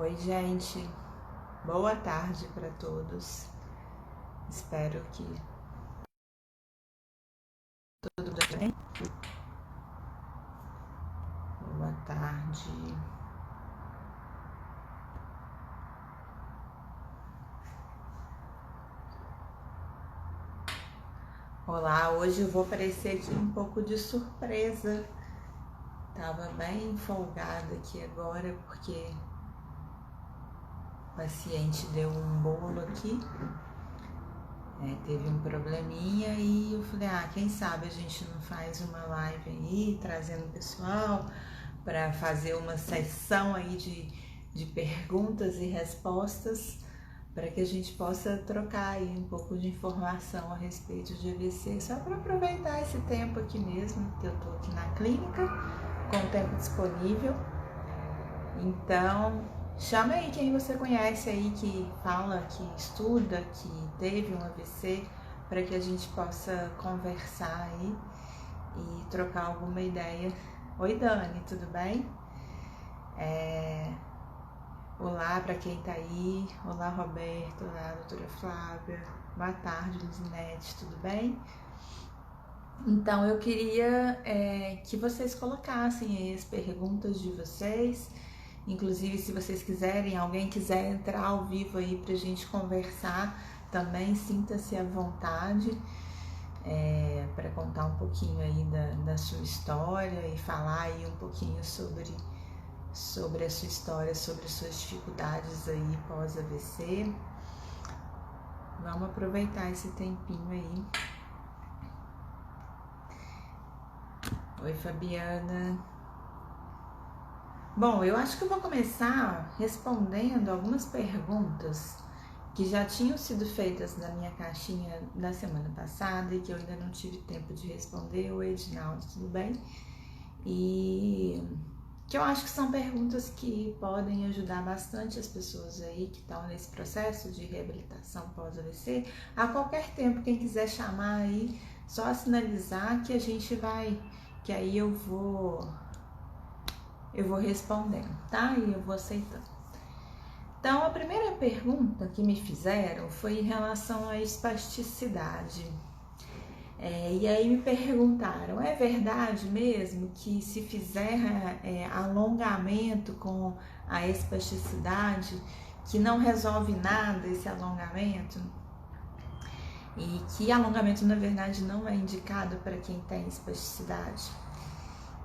Oi, gente. Boa tarde para todos. Espero que tudo bem. Boa tarde. Olá, hoje eu vou aparecer aqui um pouco de surpresa. Tava bem folgada aqui agora porque o paciente deu um bolo aqui. Teve um probleminha e eu falei, quem sabe a gente não faz uma live aí, trazendo o pessoal para fazer uma sessão aí de perguntas e respostas para que a gente possa trocar aí um pouco de informação a respeito de AVC, só para aproveitar esse tempo aqui mesmo, que eu tô aqui na clínica, com o tempo disponível. Então, chama aí quem você conhece aí que fala, que estuda, que teve um AVC, para que a gente possa conversar aí e trocar alguma ideia. Oi, Dani, tudo bem? Olá para quem tá aí. Olá, Roberto. Olá, doutora Flávia. Boa tarde, Luzinete, tudo bem? Então, eu queria que vocês colocassem aí as perguntas de vocês. Inclusive, se vocês quiserem, alguém quiser entrar ao vivo aí pra gente conversar, também sinta-se à vontade para contar um pouquinho aí da sua história e falar aí um pouquinho sobre a sua história, sobre as suas dificuldades aí pós-AVC. Vamos aproveitar esse tempinho aí. Oi, Fabiana. Bom, eu acho que eu vou começar respondendo algumas perguntas que já tinham sido feitas na minha caixinha na semana passada e que eu ainda não tive tempo de responder. Oi, Edinaldo, tudo bem? E que eu acho que são perguntas que podem ajudar bastante as pessoas aí que estão nesse processo de reabilitação pós-AVC. A qualquer tempo, quem quiser chamar aí, só sinalizar que a gente vai, que aí eu vou respondendo, tá? E eu vou aceitando. Então, a primeira pergunta que me fizeram foi em relação à espasticidade. E aí me perguntaram, é verdade mesmo que se fizer alongamento com a espasticidade, que não resolve nada esse alongamento? E que alongamento, na verdade, não é indicado para quem tem espasticidade?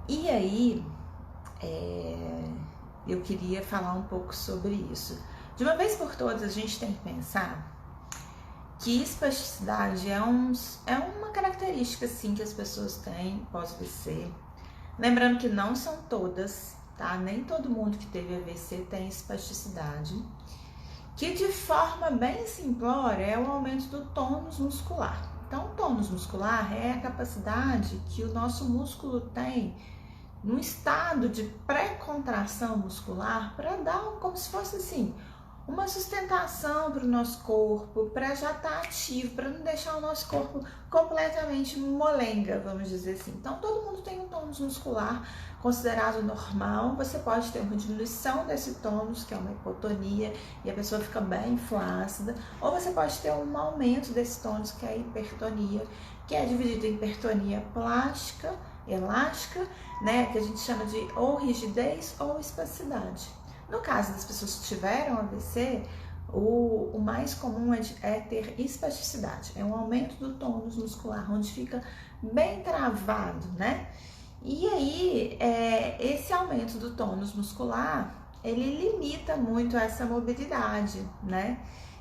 E aí, eu queria falar um pouco sobre isso. De uma vez por todas, a gente tem que pensar que espasticidade é uma característica, sim, que as pessoas têm pós-AVC. Lembrando que não são todas, tá? Nem todo mundo que teve AVC tem espasticidade. Que de forma bem simplória é o aumento do tônus muscular. Então, o tônus muscular é a capacidade que o nosso músculo tem num estado de pré-contração muscular para dar como se fosse assim, uma sustentação para o nosso corpo, para já estar ativo, para não deixar o nosso corpo completamente molenga, vamos dizer assim. Então, todo mundo tem um tônus muscular considerado normal. Você pode ter uma diminuição desse tônus, que é uma hipotonia, e a pessoa fica bem flácida, ou você pode ter um aumento desse tônus, que é a hipertonia, que é dividido em hipertonia plástica, elástica, né, que a gente chama de ou rigidez ou espasticidade. No caso das pessoas que tiveram AVC, o mais comum é ter espasticidade, é um aumento do tônus muscular, onde fica bem travado, né? E aí, esse aumento do tônus muscular, ele limita muito essa mobilidade, né?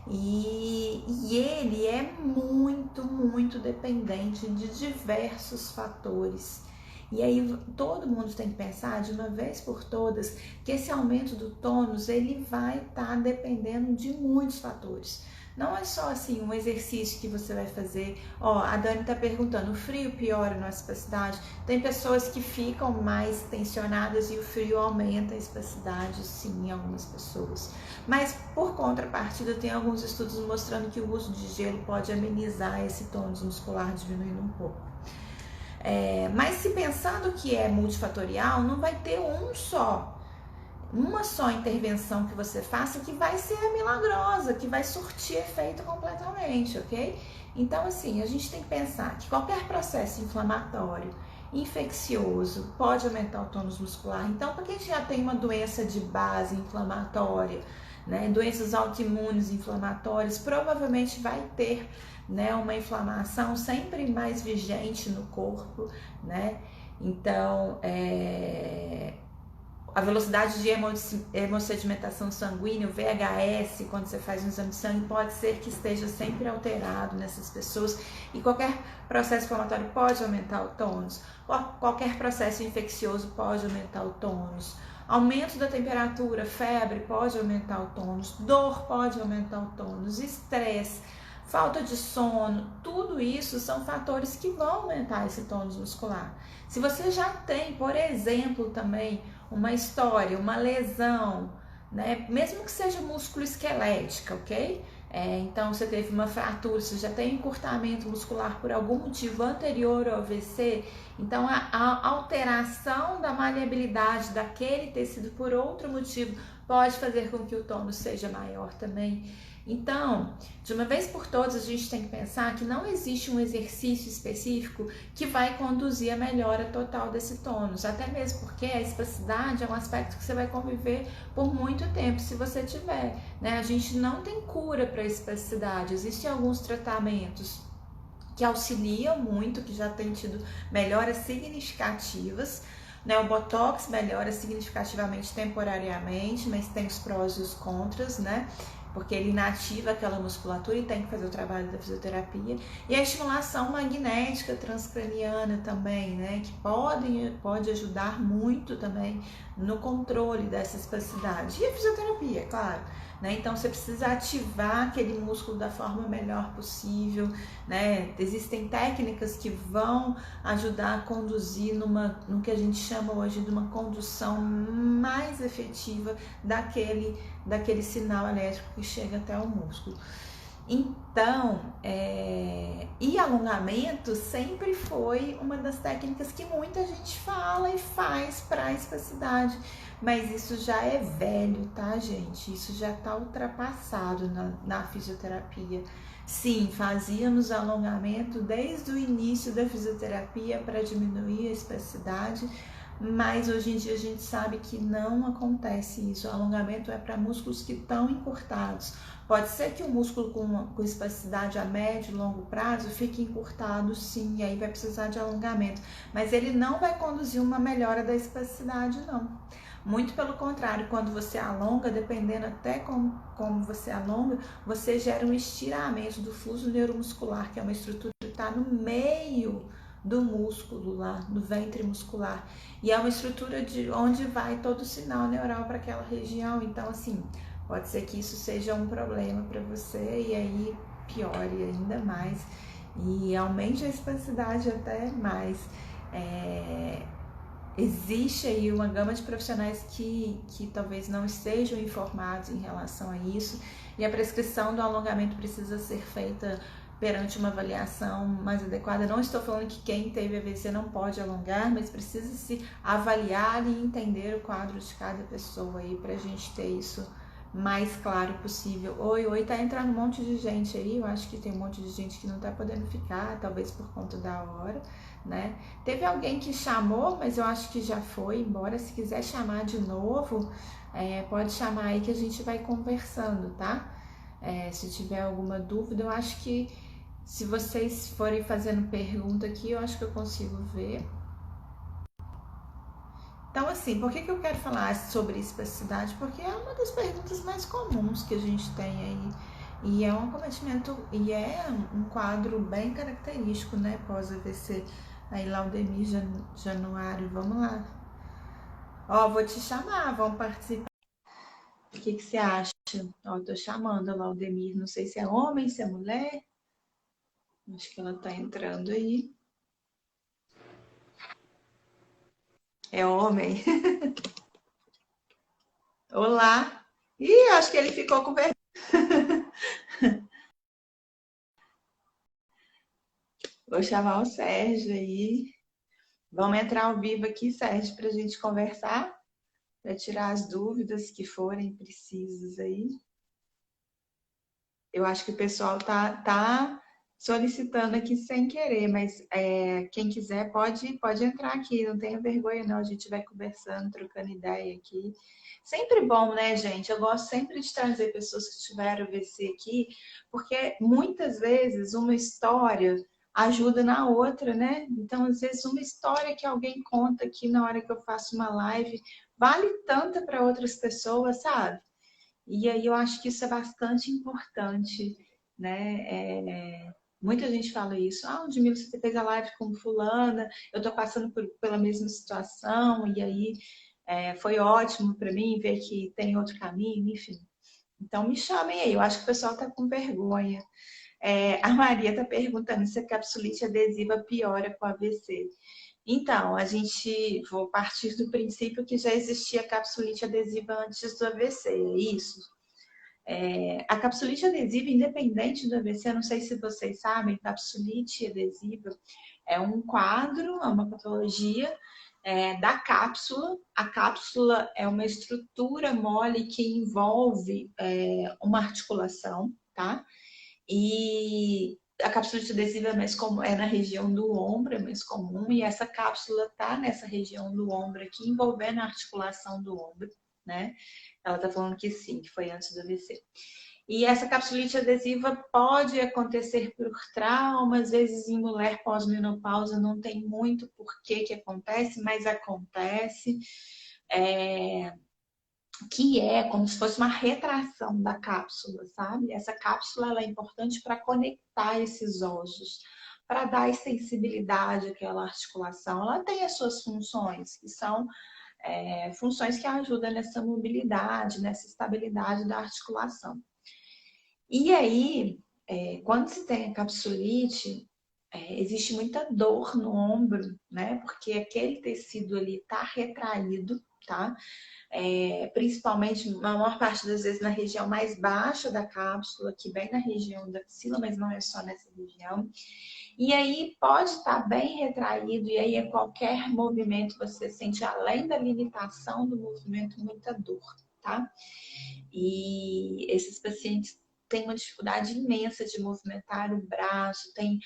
E ele é muito, muito dependente de diversos fatores. E aí todo mundo tem que pensar de uma vez por todas que esse aumento do tônus ele vai estar dependendo de muitos fatores. Não é só assim um exercício que você vai fazer. A Dani está perguntando, o frio piora a nossa espasticidade? Tem pessoas que ficam mais tensionadas e o frio aumenta a espasticidade, sim, em algumas pessoas. Mas por contrapartida tem alguns estudos mostrando que o uso de gelo pode amenizar esse tônus muscular, diminuindo um pouco. Mas se pensando que é multifatorial, não vai ter um só uma só intervenção que você faça que vai ser milagrosa, que vai surtir efeito completamente, ok? Então, assim, a gente tem que pensar que qualquer processo inflamatório, infeccioso, pode aumentar o tônus muscular. Então, para quem já tem uma doença de base inflamatória, né, doenças autoimunes inflamatórias, provavelmente vai ter, né, uma inflamação sempre mais vigente no corpo, né? Então, a velocidade de hemossedimentação sanguínea, o VHS, quando você faz um exame de sangue, pode ser que esteja sempre alterado nessas pessoas, e qualquer processo inflamatório pode aumentar o tônus, qualquer processo infeccioso pode aumentar o tônus, aumento da temperatura, febre pode aumentar o tônus, dor pode aumentar o tônus, estresse, falta de sono, tudo isso são fatores que vão aumentar esse tônus muscular. Se você já tem, por exemplo, também uma história, uma lesão, né? Mesmo que seja músculo esquelética, ok? Então você teve uma fratura, você já tem encurtamento muscular por algum motivo anterior ao AVC, então a alteração da maleabilidade daquele tecido por outro motivo pode fazer com que o tônus seja maior também. Então, de uma vez por todas, a gente tem que pensar que não existe um exercício específico que vai conduzir à melhora total desse tônus, até mesmo porque a espasticidade é um aspecto que você vai conviver por muito tempo, se você tiver, né? A gente não tem cura para a espasticidade, existem alguns tratamentos que auxiliam muito, que já tem tido melhoras significativas, né? O Botox melhora significativamente temporariamente, mas tem os prós e os contras, né? Porque ele inativa aquela musculatura e tem que fazer o trabalho da fisioterapia. E a estimulação magnética transcraniana também, né? Que pode ajudar muito também no controle dessa espasticidade. E a fisioterapia, claro. Né? Então você precisa ativar aquele músculo da forma melhor possível, né? Existem técnicas que vão ajudar a conduzir no que a gente chama hoje de uma condução mais efetiva daquele sinal elétrico que chega até o músculo. Então, e alongamento sempre foi uma das técnicas que muita gente fala e faz para a espasticidade, mas isso já é velho, tá, gente? Isso já está ultrapassado na fisioterapia. Sim, fazíamos alongamento desde o início da fisioterapia para diminuir a espasticidade, mas hoje em dia a gente sabe que não acontece isso. O alongamento é para músculos que estão encurtados. Pode ser que o músculo com espasticidade a médio e longo prazo fique encurtado, sim, e aí vai precisar de alongamento, mas ele não vai conduzir uma melhora da espasticidade, não. Muito pelo contrário, quando você alonga, dependendo até como você alonga, você gera um estiramento do fuso neuromuscular, que é uma estrutura que está no meio do músculo lá, no ventre muscular. E é uma estrutura de onde vai todo o sinal neural para aquela região. Então, assim, pode ser que isso seja um problema para você e aí piore ainda mais e aumente a espasticidade até mais. Existe aí uma gama de profissionais que talvez não estejam informados em relação a isso, e a prescrição do alongamento precisa ser feita perante uma avaliação mais adequada. Não estou falando que quem teve AVC não pode alongar, mas precisa se avaliar e entender o quadro de cada pessoa aí para a gente ter isso mais claro possível. Oi, tá entrando um monte de gente aí, eu acho que tem um monte de gente que não tá podendo ficar, talvez por conta da hora, né? Teve alguém que chamou, mas eu acho que já foi embora. Se quiser chamar de novo, pode chamar aí que a gente vai conversando, tá? Se tiver alguma dúvida, eu acho que se vocês forem fazendo pergunta aqui, eu acho que eu consigo ver. Então, assim, por que eu quero falar sobre espasticidade? Porque é uma das perguntas mais comuns que a gente tem aí. E é um acometimento, e é um quadro bem característico, né? Pós-AVC. Aí, Laudemir, Januário, vamos lá. Ó, vou te chamar, vamos participar. O que você acha? Ó, tô chamando a Laudemir, não sei se é homem, se é mulher. Acho que ela tá entrando aí. É homem. Olá. Ih, acho que ele ficou com vergonha. Vou chamar o Sérgio aí. Vamos entrar ao vivo aqui, Sérgio, para a gente conversar. para tirar as dúvidas que forem precisas aí. Eu acho que o pessoal tá solicitando aqui sem querer, mas quem quiser pode entrar aqui, não tenha vergonha não, a gente vai conversando, trocando ideia aqui. Sempre bom, né, gente? Eu gosto sempre de trazer pessoas que tiveram VC aqui, porque muitas vezes uma história ajuda na outra, né? Então, às vezes, uma história que alguém conta aqui na hora que eu faço uma live vale tanto para outras pessoas, sabe? E aí eu acho que isso é bastante importante, né? Muita gente fala isso. Ah, Ludmila, você fez a live com fulana, eu estou passando pela mesma situação, e aí foi ótimo para mim ver que tem outro caminho, enfim. Então me chamem aí, eu acho que o pessoal está com vergonha. A Maria está perguntando se a capsulite adesiva piora com AVC. Então, a gente vou partir do princípio que já existia capsulite adesiva antes do AVC, é isso? A capsulite adesiva, independente do AVC, eu não sei se vocês sabem, capsulite adesiva é um quadro, é uma patologia da cápsula. A cápsula é uma estrutura mole que envolve uma articulação, tá? E a capsulite adesiva é mais comum, é na região do ombro, é mais comum, e essa cápsula tá nessa região do ombro aqui, envolvendo a articulação do ombro, né? Ela tá falando que sim, que foi antes do AVC. E essa capsulite adesiva pode acontecer por trauma, às vezes em mulher pós-menopausa não tem muito porquê que acontece, mas acontece. Que é como se fosse uma retração da cápsula, sabe? Essa cápsula ela é importante para conectar esses ossos, para dar extensibilidade àquela articulação. Ela tem as suas funções, que são funções que ajudam nessa mobilidade, nessa estabilidade da articulação. E aí, quando se tem a capsulite, existe muita dor no ombro, né? Porque aquele tecido ali está retraído, tá? Principalmente, a maior parte das vezes, na região mais baixa da cápsula, aqui bem na região da axila, mas não é só nessa região. E aí pode estar bem retraído, e aí qualquer movimento você sente, além da limitação do movimento, muita dor, tá? E esses pacientes têm uma dificuldade imensa de movimentar o braço, tem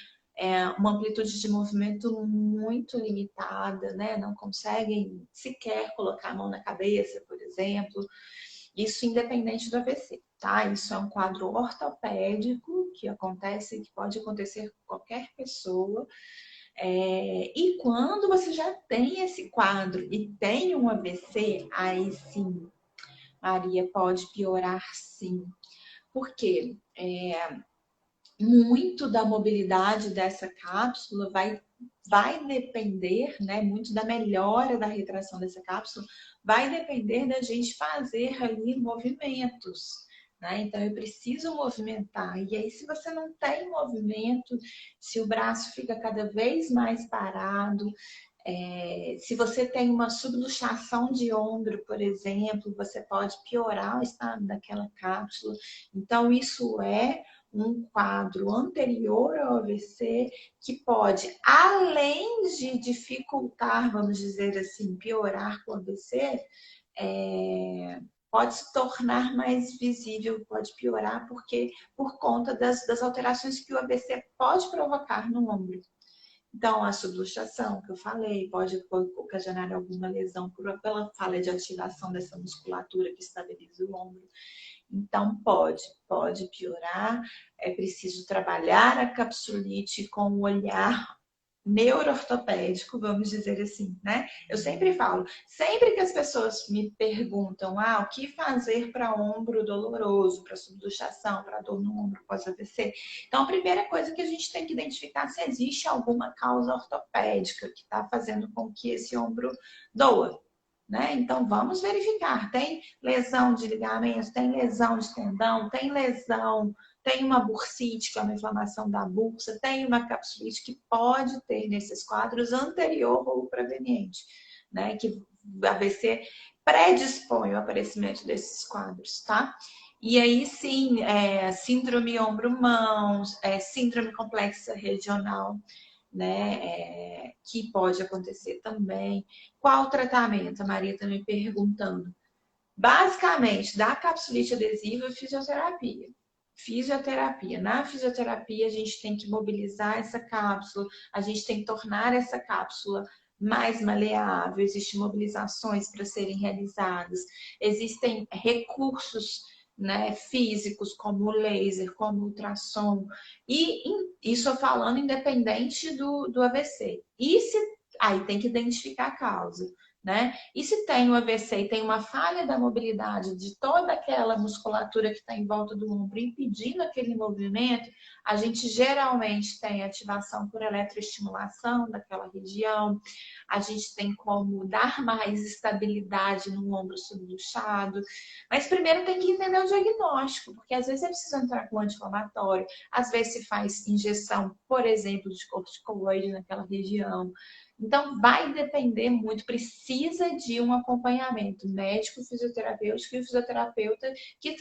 uma amplitude de movimento muito limitada, né? Não conseguem sequer colocar a mão na cabeça, por exemplo. Isso independente do AVC, tá? Isso é um quadro ortopédico que acontece, que pode acontecer com qualquer pessoa. E quando você já tem esse quadro e tem um AVC, aí sim, Maria, pode piorar sim. Por quê? Muito da mobilidade dessa cápsula vai depender, né, muito da melhora da retração dessa cápsula, vai depender da gente fazer ali movimentos, né? Então eu preciso movimentar. E aí, se você não tem movimento, se o braço fica cada vez mais parado, se você tem uma subluxação de ombro, por exemplo, você pode piorar o estado daquela cápsula. Então, isso é um quadro anterior ao AVC que pode, além de dificultar, vamos dizer assim, piorar com o AVC, pode se tornar mais visível, pode piorar, porque por conta das alterações que o AVC pode provocar no ombro. Então, a subluxação, que eu falei, pode ocasionar alguma lesão pela falha de ativação dessa musculatura que estabiliza o ombro. Então, pode piorar. É preciso trabalhar a capsulite com o olhar neuroortopédico, vamos dizer assim, né? Eu sempre falo, sempre que as pessoas me perguntam, o que fazer para ombro doloroso, para subluxação, para dor no ombro pós-AVC, então a primeira coisa que a gente tem que identificar se existe alguma causa ortopédica que está fazendo com que esse ombro doa. Né? Então vamos verificar, tem lesão de ligamentos, tem lesão de tendão, tem lesão, tem uma bursite, que é uma inflamação da bursa, tem uma capsulite que pode ter nesses quadros anterior ou preveniente, né? Que a AVC predispõe o aparecimento desses quadros, tá? E aí sim, síndrome ombro-mãos, síndrome complexa regional, né? Que pode acontecer também. Qual o tratamento? A Maria está me perguntando. Basicamente, da capsulite adesiva, fisioterapia. Fisioterapia. Na fisioterapia, a gente tem que mobilizar essa cápsula, a gente tem que tornar essa cápsula mais maleável, existem mobilizações para serem realizadas, existem recursos, né, físicos, como o laser, como o ultrassom, e isso eu falando independente do AVC. E se aí tem que identificar a causa, né? E se tem o AVC e tem uma falha da mobilidade de toda aquela musculatura que está em volta do ombro, impedindo aquele movimento, a gente geralmente tem ativação por eletroestimulação daquela região, a gente tem como dar mais estabilidade no ombro subluxado, mas primeiro tem que entender o diagnóstico, porque às vezes é preciso entrar com anti-inflamatório, às vezes se faz injeção, por exemplo, de corticoide naquela região. Então, vai depender muito, precisa de um acompanhamento médico, fisioterapêutico, e o fisioterapeuta que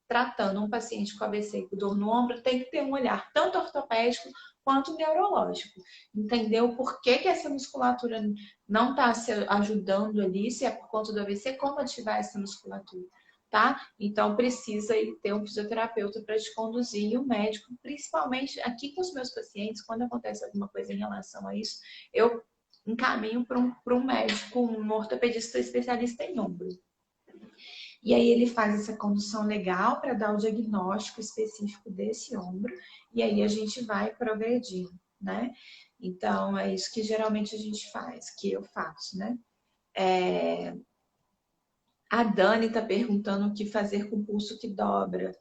tratando um paciente com AVC com dor no ombro tem que ter um olhar tanto ortopédico quanto neurológico. Entender o porquê que essa musculatura não está se ajudando ali, se é por conta do AVC, como ativar essa musculatura. Tá? Então precisa ter um fisioterapeuta para te conduzir e um médico, principalmente aqui com os meus pacientes, quando acontece alguma coisa em relação a isso, eu encaminho para um médico, um ortopedista especialista em ombro. E aí ele faz essa condução legal para dar o diagnóstico específico desse ombro, e aí a gente vai progredindo, né? Então é isso que geralmente a gente faz, que eu faço, né? A Dani está perguntando o que fazer com o pulso que dobra.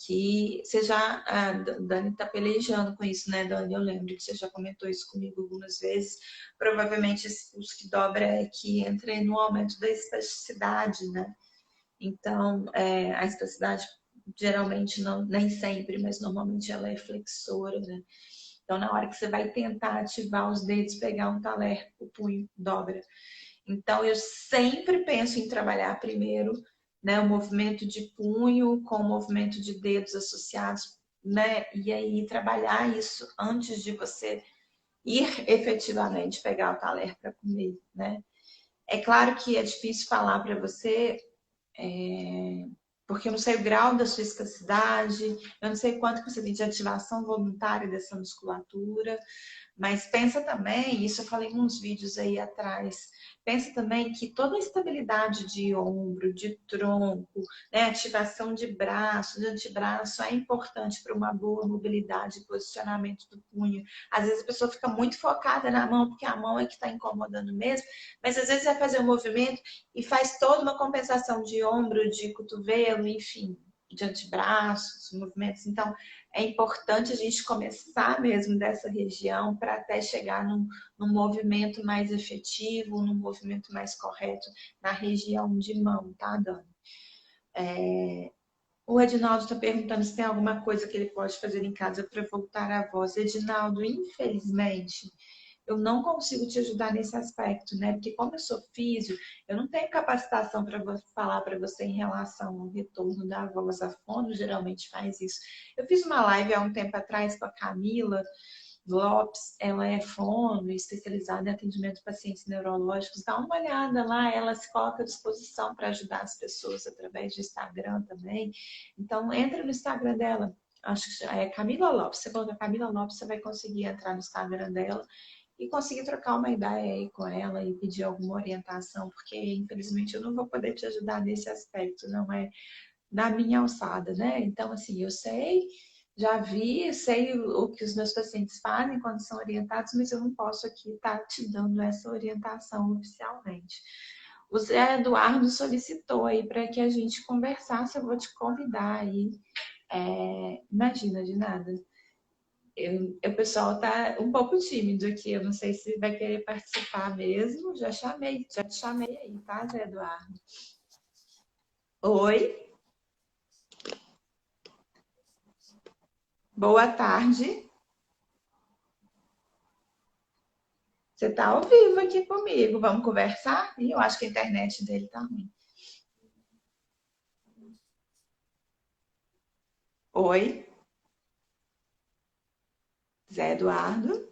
Que você já, a Dani está pelejando com isso, né, Dani? Eu lembro que você já comentou isso comigo algumas vezes. Provavelmente esse pulso que dobra é que entra no aumento da espasticidade, né? Então, a espasticidade geralmente não, nem sempre, mas normalmente ela é flexora, né? Então, na hora que você vai tentar ativar os dedos, pegar um talher, o punho dobra. Então, eu sempre penso em trabalhar primeiro, né, o movimento de punho com o movimento de dedos associados, né? E aí trabalhar isso antes de você ir efetivamente pegar o talher para comer, né? É claro que é difícil falar para você, porque eu não sei o grau da sua escassicidade, eu não sei quanto que você tem de ativação voluntária dessa musculatura, mas pensa também, isso eu falei em uns vídeos aí atrás, pensa também que toda a estabilidade de ombro, de tronco, né, ativação de braço, de antebraço é importante para uma boa mobilidade e posicionamento do punho. Às vezes a pessoa fica muito focada na mão, porque a mão é que está incomodando mesmo, mas às vezes vai fazer um movimento e faz toda uma compensação de ombro, de cotovelo, enfim, de antebraços, movimentos. Então, é importante a gente começar mesmo dessa região para até chegar num movimento mais efetivo, num movimento mais correto na região de mão, tá, Dani? O Edinaldo está perguntando se tem alguma coisa que ele pode fazer em casa para voltar à voz. Edinaldo, infelizmente, eu não consigo te ajudar nesse aspecto, né? Porque como eu sou físio, eu não tenho capacitação para falar para você em relação ao retorno da voz. A fono geralmente faz isso. Eu fiz uma live há um tempo atrás com a Camila Lopes, ela é fono, especializada em atendimento de pacientes neurológicos. Dá uma olhada lá, ela se coloca à disposição para ajudar as pessoas através do Instagram também. Então, entra no Instagram dela, acho que é Camila Lopes. Você coloca Camila Lopes, você vai conseguir entrar no Instagram dela e conseguir trocar uma ideia aí com ela e pedir alguma orientação, porque infelizmente eu não vou poder te ajudar nesse aspecto, não é da minha alçada, né? Então, assim, eu sei, já vi, sei o que os meus pacientes fazem quando são orientados, mas eu não posso aqui estar te dando essa orientação oficialmente. O Zé Eduardo solicitou aí para que a gente conversasse, eu vou te convidar aí. Imagina, de nada. O pessoal tá um pouco tímido aqui, eu não sei se vai querer participar mesmo. Já te chamei aí, tá, Zé Eduardo? Oi, boa tarde. Você tá ao vivo aqui comigo. Vamos conversar? Ih, eu acho que a internet dele tá ruim. Oi, Zé Eduardo,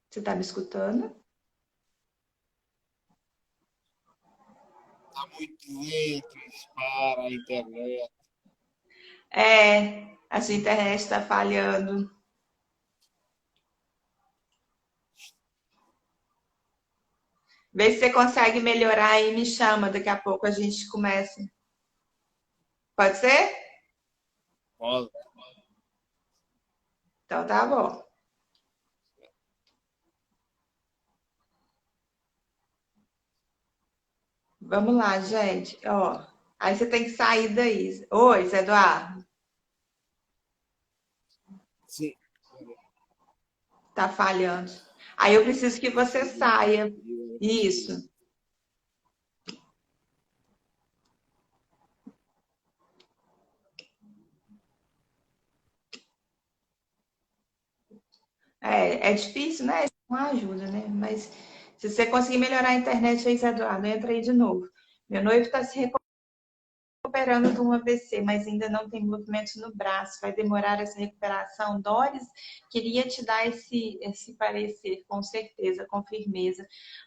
você está me escutando? Tá muito lento, para a internet. É, a sua internet está falhando. Vê se você consegue melhorar e me chama. Daqui a pouco a gente começa. Pode ser? Pode. Então tá bom. Vamos lá, gente. Ó, aí você tem que sair daí. Oi, Zé Eduardo. Sim. Tá falhando. Aí eu preciso que você Consegui. saia. Agora consegui. Isso. É difícil, né? Não ajuda, né? Mas se você conseguir melhorar a internet aí, Zé Eduardo, entra aí de novo. Meu noivo está se recuperando de um AVC, mas ainda não tem movimento no braço. Vai demorar essa recuperação. Doris, queria te dar esse parecer, com certeza, com firmeza,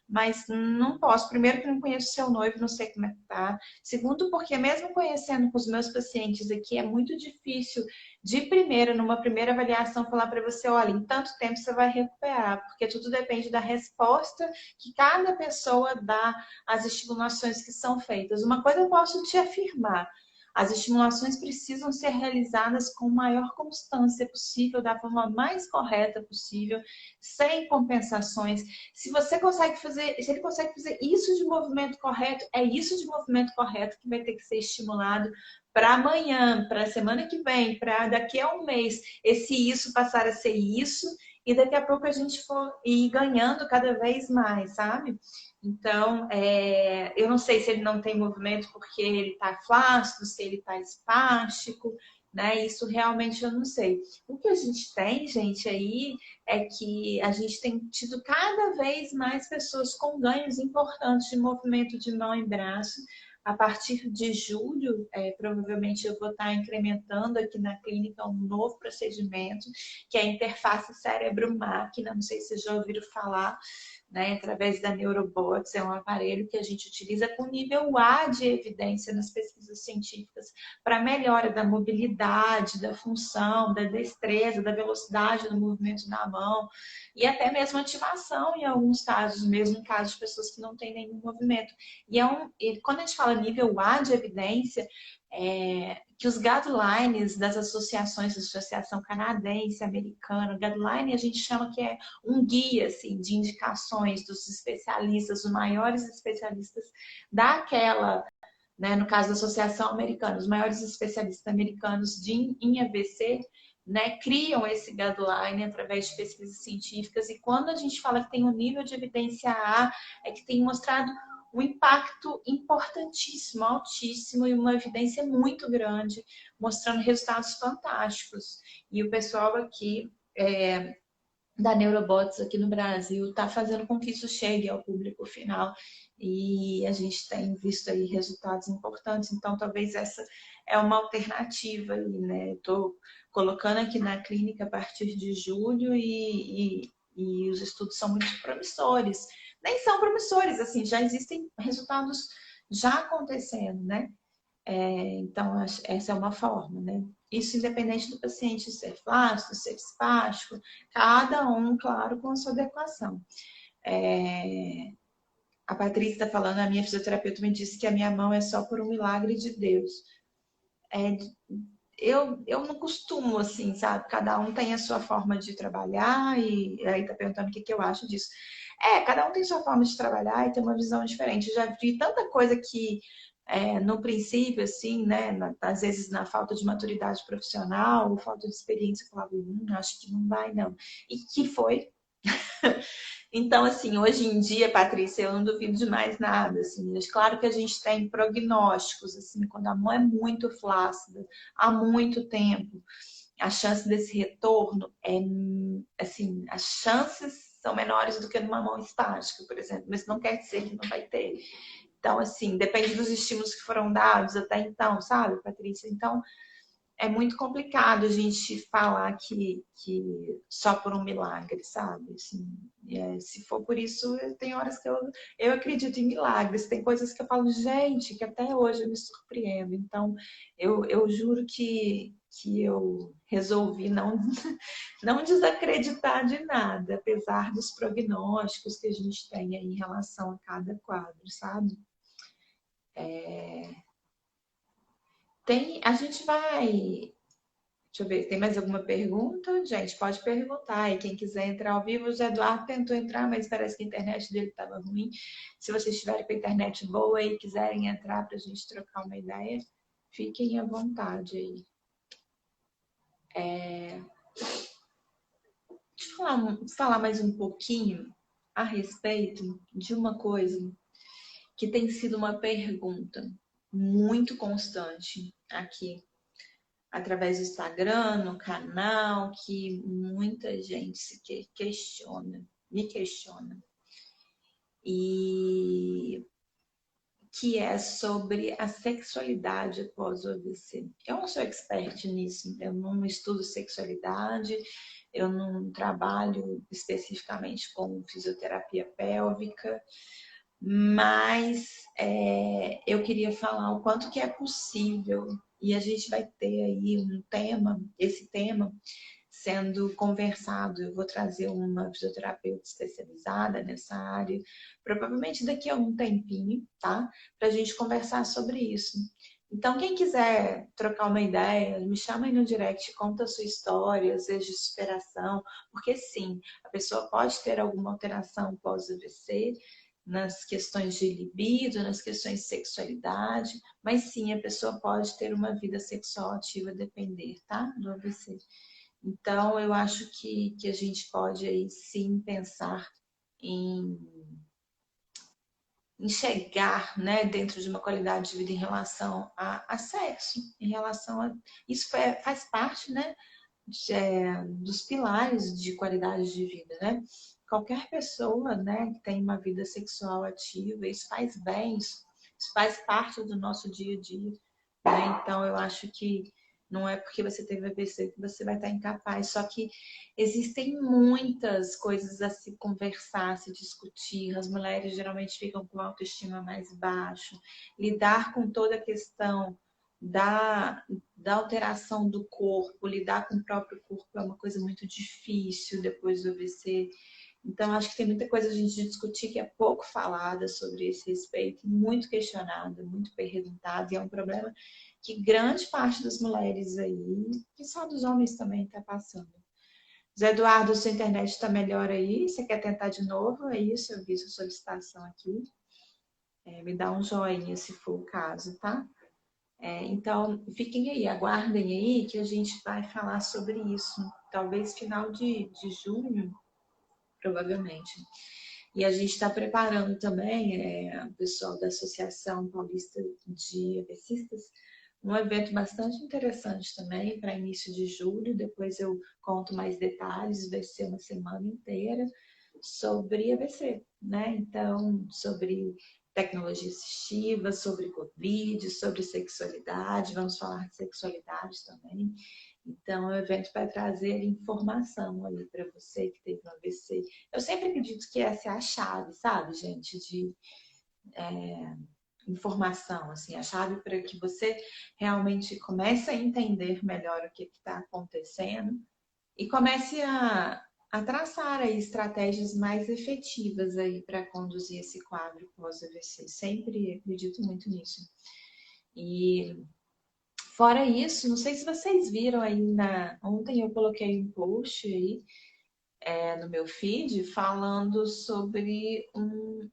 mas não posso. Primeiro, que não conheço seu noivo, não sei como é que tá. Segundo, porque mesmo conhecendo com os meus pacientes aqui, é muito difícil de primeira, numa primeira avaliação, falar para você, olha, em tanto tempo você vai recuperar, porque tudo depende da resposta que cada pessoa dá às estimulações que são feitas. Uma coisa eu posso te afirmar, as estimulações precisam ser realizadas com maior constância possível, da forma mais correta possível, sem compensações. Se você consegue fazer, se ele consegue fazer isso de movimento correto, é isso de movimento correto que vai ter que ser estimulado para amanhã, para a semana que vem, para daqui a um mês, esse isso passar a ser isso, e daqui a pouco a gente for ir ganhando cada vez mais, sabe? Então, eu não sei se ele não tem movimento porque ele está flácido, se ele está espástico, né? Isso realmente eu não sei. O que a gente tem, gente, aí é que a gente tem tido cada vez mais pessoas com ganhos importantes de movimento de mão e braço. A partir de julho, provavelmente eu vou estar incrementando aqui na clínica um novo procedimento, que é a interface cérebro-máquina. Não sei se vocês já ouviram falar, né, através da Neurobots, é um aparelho que a gente utiliza com nível A de evidência nas pesquisas científicas para melhora da mobilidade, da função, da destreza, da velocidade do movimento da mão e até mesmo ativação em alguns casos, mesmo em casos de pessoas que não têm nenhum movimento. E quando a gente fala nível A de evidência, que os guidelines das associações, Associação Canadense, Americana, guideline a gente chama que é um guia assim, de indicações dos especialistas, os maiores especialistas daquela, né, no caso da Associação Americana, os maiores especialistas americanos em AVC, né, criam esse guideline através de pesquisas científicas, e quando a gente fala que tem um nível de evidência A, é que tem mostrado um impacto importantíssimo, altíssimo, e uma evidência muito grande, mostrando resultados fantásticos. E o pessoal aqui da Neurobots aqui no Brasil está fazendo com que isso chegue ao público final, e a gente tem visto aí resultados importantes. Então talvez essa é uma alternativa aí, né? Estou colocando aqui na clínica a partir de julho, e os estudos são muito promissores. Nem são promissores, assim, já existem resultados já acontecendo, né? Então, essa é uma forma, né? Isso independente do paciente ser flácido, ser espástico, cada um, claro, com a sua adequação. É, a Patrícia está falando, a minha fisioterapeuta me disse que a minha mão é só por um milagre de Deus. É, eu não costumo, assim, sabe? Cada um tem a sua forma de trabalhar, e aí tá perguntando o que eu acho disso. Cada um tem sua forma de trabalhar e tem uma visão diferente. Eu já vi tanta coisa que, no princípio, assim, né, às vezes na falta de maturidade profissional, ou falta de experiência, eu falava, acho que não vai, não. E que foi. Então, assim, hoje em dia, Patrícia, eu não duvido de mais nada, assim. Claro que a gente tem prognósticos, assim, quando a mão é muito flácida, há muito tempo, a chance desse retorno assim, as chances são menores do que numa mão espástica, por exemplo, mas não quer dizer que não vai ter. Então, assim, depende dos estímulos que foram dados até então, sabe, Patrícia? Então, é muito complicado a gente falar que só por um milagre, sabe? Assim, se for por isso, tem horas que eu acredito em milagres. Tem coisas que eu falo, gente, que até hoje eu me surpreendo. Então, eu juro que eu resolvi não desacreditar de nada, apesar dos prognósticos que a gente tem aí em relação a cada quadro, sabe? A gente vai. Deixa eu ver, tem mais alguma pergunta? Gente, pode perguntar. E quem quiser entrar ao vivo, o José Eduardo tentou entrar, mas parece que a internet dele estava ruim. Se vocês estiverem com a internet boa e quiserem entrar para a gente trocar uma ideia, fiquem à vontade aí. Deixa eu falar mais um pouquinho a respeito de uma coisa que tem sido uma pergunta muito constante aqui através do Instagram, no canal, que muita gente me questiona. E que é sobre a sexualidade após o AVC. Eu não sou expert nisso, eu não estudo sexualidade, eu não trabalho especificamente com fisioterapia pélvica, mas eu queria falar o quanto que é possível, e a gente vai ter aí esse tema sendo conversado. Eu vou trazer uma fisioterapeuta especializada nessa área, provavelmente daqui a um tempinho, tá? Para a gente conversar sobre isso. Então, quem quiser trocar uma ideia, me chama aí no direct, conta a sua história, às vezes de superação, porque sim, a pessoa pode ter alguma alteração pós-AVC, nas questões de libido, nas questões de sexualidade, mas sim, a pessoa pode ter uma vida sexual ativa a depender, tá? Do AVC. Então, eu acho que a gente pode aí sim pensar em chegar, né, dentro de uma qualidade de vida em relação a sexo, em relação a... Isso faz parte, né, dos pilares de qualidade de vida, né? Qualquer pessoa, né, que tem uma vida sexual ativa, isso faz bem, isso faz parte do nosso dia a dia, né? Então, eu acho que não é porque você teve AVC que você vai estar incapaz, só que existem muitas coisas a se conversar, a se discutir. As mulheres geralmente ficam com autoestima mais baixo, lidar com toda a questão da alteração do corpo, lidar com o próprio corpo é uma coisa muito difícil depois do AVC. Então, acho que tem muita coisa a gente discutir que é pouco falada sobre esse respeito, muito questionada, muito perguntada, e é um problema que grande parte das mulheres aí, e só dos homens também, está passando. Zé Eduardo, sua internet está melhor aí? Você quer tentar de novo? É isso, eu vi sua solicitação aqui. Me dá um joinha se for o caso, tá? Então, fiquem aí, aguardem aí que a gente vai falar sobre isso. Talvez final de junho, provavelmente. E a gente está preparando também, o pessoal da Associação Paulista de AVCistas, um evento bastante interessante também para início de julho. Depois eu conto mais detalhes, vai ser uma semana inteira sobre AVC, né? Então, sobre tecnologia assistiva, sobre Covid, sobre sexualidade, vamos falar de sexualidade também. Então, o evento vai trazer informação aí para você que teve um AVC. Eu sempre acredito que essa é a chave, sabe, gente, de informação, assim, a chave para que você realmente comece a entender melhor o que está acontecendo e comece a traçar aí estratégias mais efetivas aí para conduzir esse quadro pós-AVC. Sempre acredito muito nisso. E fora isso, não sei se vocês viram aí ontem eu coloquei um post aí no meu feed falando sobre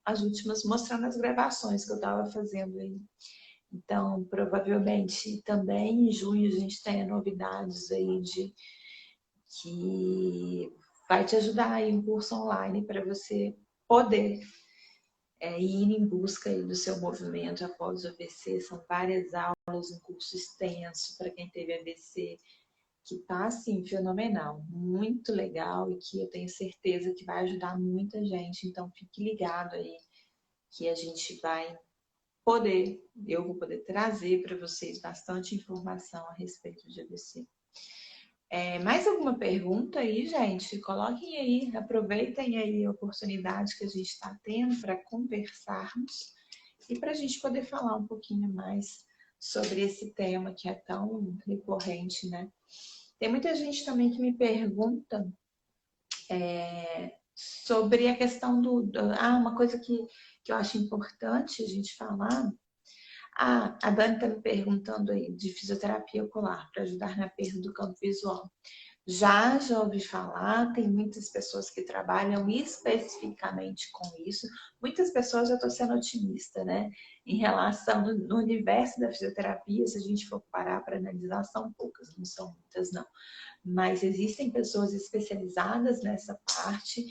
as últimas, mostrando as gravações que eu estava fazendo aí. Então, provavelmente também em junho a gente tem novidades aí que vai te ajudar aí um curso online para você poder ir em busca aí do seu movimento após o AVC. São várias aulas, um curso extenso para quem teve AVC, que tá assim fenomenal, muito legal e que eu tenho certeza que vai ajudar muita gente. Então fique ligado aí que a gente vai eu vou poder trazer para vocês bastante informação a respeito de AVC. Mais alguma pergunta aí, gente? Coloquem aí, aproveitem aí a oportunidade que a gente está tendo para conversarmos e para a gente poder falar um pouquinho mais sobre esse tema que é tão recorrente, né? Tem muita gente também que me pergunta sobre a questão uma coisa que eu acho importante a gente falar. A Dani está me perguntando aí de fisioterapia ocular para ajudar na perda do campo visual. Já ouvi falar, tem muitas pessoas que trabalham especificamente com isso. Muitas pessoas, eu estou sendo otimista, né? Em relação no universo da fisioterapia, se a gente for parar para analisar, são poucas, não são muitas, não. Mas existem pessoas especializadas nessa parte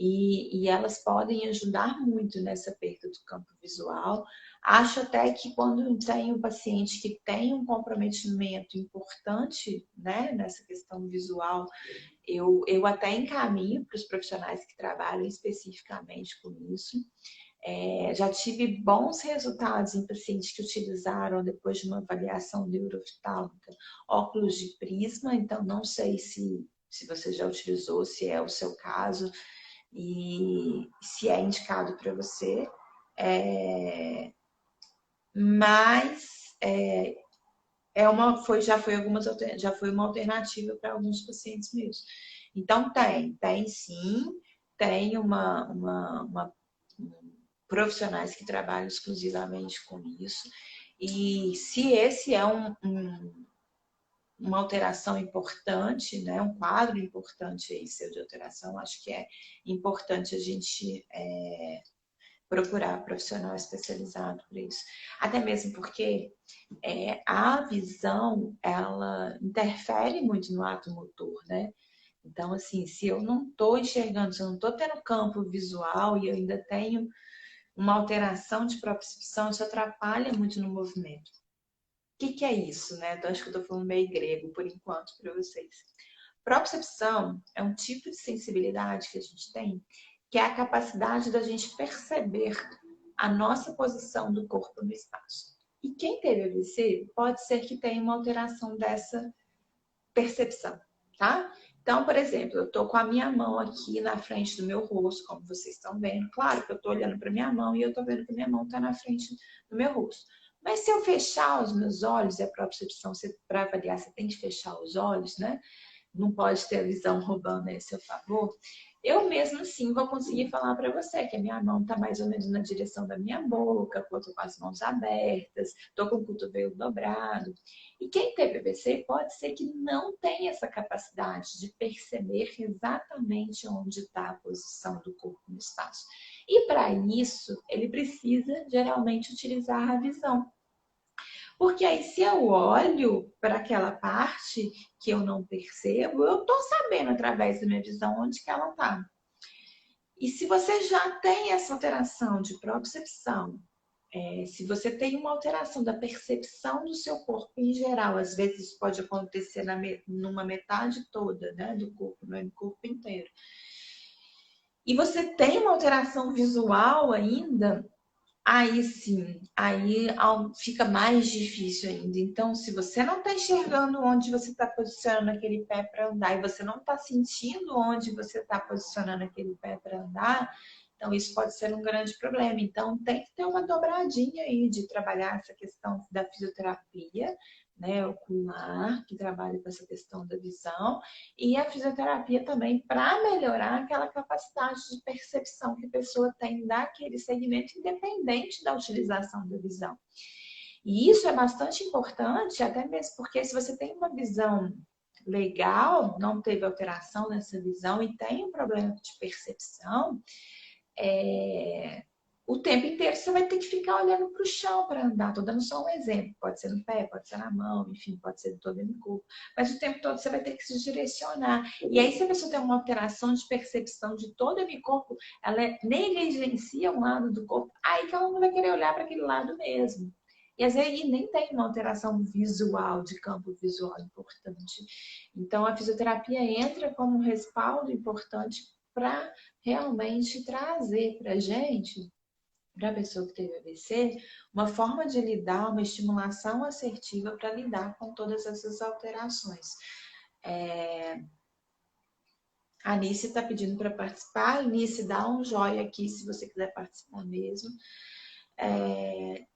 e elas podem ajudar muito nessa perda do campo visual. Acho até que quando tem um paciente que tem um comprometimento importante, né, nessa questão visual, eu até encaminho para os profissionais que trabalham especificamente com isso. Já tive bons resultados em pacientes que utilizaram, depois de uma avaliação neurooftalmica, óculos de prisma. Então, não sei se você já utilizou, se é o seu caso e se é indicado para você. Mas já foi uma alternativa para alguns pacientes meus. Então, tem sim, tem profissionais que trabalham exclusivamente com isso. E se esse é uma alteração importante, né, um quadro importante aí seu de alteração, acho que é importante a gente procurar profissional especializado por isso. Até mesmo porque a visão, ela interfere muito no ato motor, né? Então, assim, se eu não estou enxergando, se eu não estou tendo campo visual e eu ainda tenho uma alteração de propriocepção, isso atrapalha muito no movimento. O que é isso, né? Então, acho que eu estou falando meio grego por enquanto para vocês. Propriocepção é um tipo de sensibilidade que a gente tem, que é a capacidade da gente perceber a nossa posição do corpo no espaço. E quem teve AVC pode ser que tenha uma alteração dessa percepção, tá? Então, por exemplo, eu estou com a minha mão aqui na frente do meu rosto, como vocês estão vendo. Claro que eu estou olhando para minha mão e eu estou vendo que minha mão está na frente do meu rosto. Mas se eu fechar os meus olhos, e a propriocepção, para avaliar, você tem que fechar os olhos, né? Não pode ter a visão roubando a seu favor. Eu mesmo assim vou conseguir falar para você que a minha mão está mais ou menos na direção da minha boca, eu estou com as mãos abertas, estou com o cotovelo dobrado. E quem teve AVC pode ser que não tenha essa capacidade de perceber exatamente onde está a posição do corpo no espaço. E para isso, ele precisa geralmente utilizar a visão. Porque aí, se eu olho para aquela parte que eu não percebo, eu estou sabendo através da minha visão onde que ela está. E se você já tem essa alteração de propriocepção, se você tem uma alteração da percepção do seu corpo em geral, às vezes isso pode acontecer numa metade toda, né, do corpo, não é no corpo inteiro. E você tem uma alteração visual ainda, aí sim, aí fica mais difícil ainda. Então, se você não está enxergando onde você está posicionando aquele pé para andar e você não está sentindo onde você está posicionando aquele pé para andar, então isso pode ser um grande problema. Então, tem que ter uma dobradinha aí de trabalhar essa questão da fisioterapia, né, ocular, que trabalha com essa questão da visão, e a fisioterapia também para melhorar aquela capacidade de percepção que a pessoa tem daquele segmento, independente da utilização da visão. E isso é bastante importante, até mesmo porque se você tem uma visão legal, não teve alteração nessa visão e tem um problema de percepção, o tempo inteiro você vai ter que ficar olhando para o chão para andar. Estou dando só um exemplo. Pode ser no pé, pode ser na mão, enfim, pode ser todo no corpo. Mas o tempo todo você vai ter que se direcionar. E aí, se a pessoa tem uma alteração de percepção de todo o corpo, ela negligencia um lado do corpo, aí que ela não vai querer olhar para aquele lado mesmo. E às vezes nem tem uma alteração visual, de campo visual importante. Então, a fisioterapia entra como um respaldo importante para realmente trazer para a gente para a pessoa que teve AVC, uma forma de lidar, uma estimulação assertiva para lidar com todas essas alterações. A Anice está pedindo para participar. Anice, dá um joinha aqui se você quiser participar mesmo.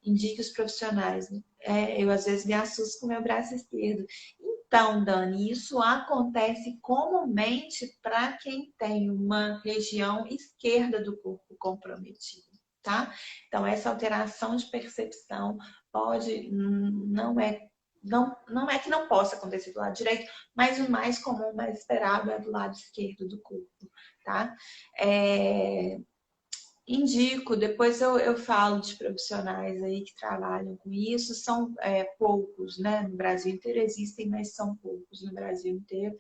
Indique os profissionais. Eu às vezes me assusto com o meu braço esquerdo. Então, Dani, isso acontece comumente para quem tem uma região esquerda do corpo comprometida, tá? Então, essa alteração de percepção pode, não é que não possa acontecer do lado direito, mas o mais comum, o mais esperado é do lado esquerdo do corpo, tá? Indico, depois eu falo de profissionais aí que trabalham com isso, são poucos, né? No Brasil inteiro existem, mas são poucos no Brasil inteiro.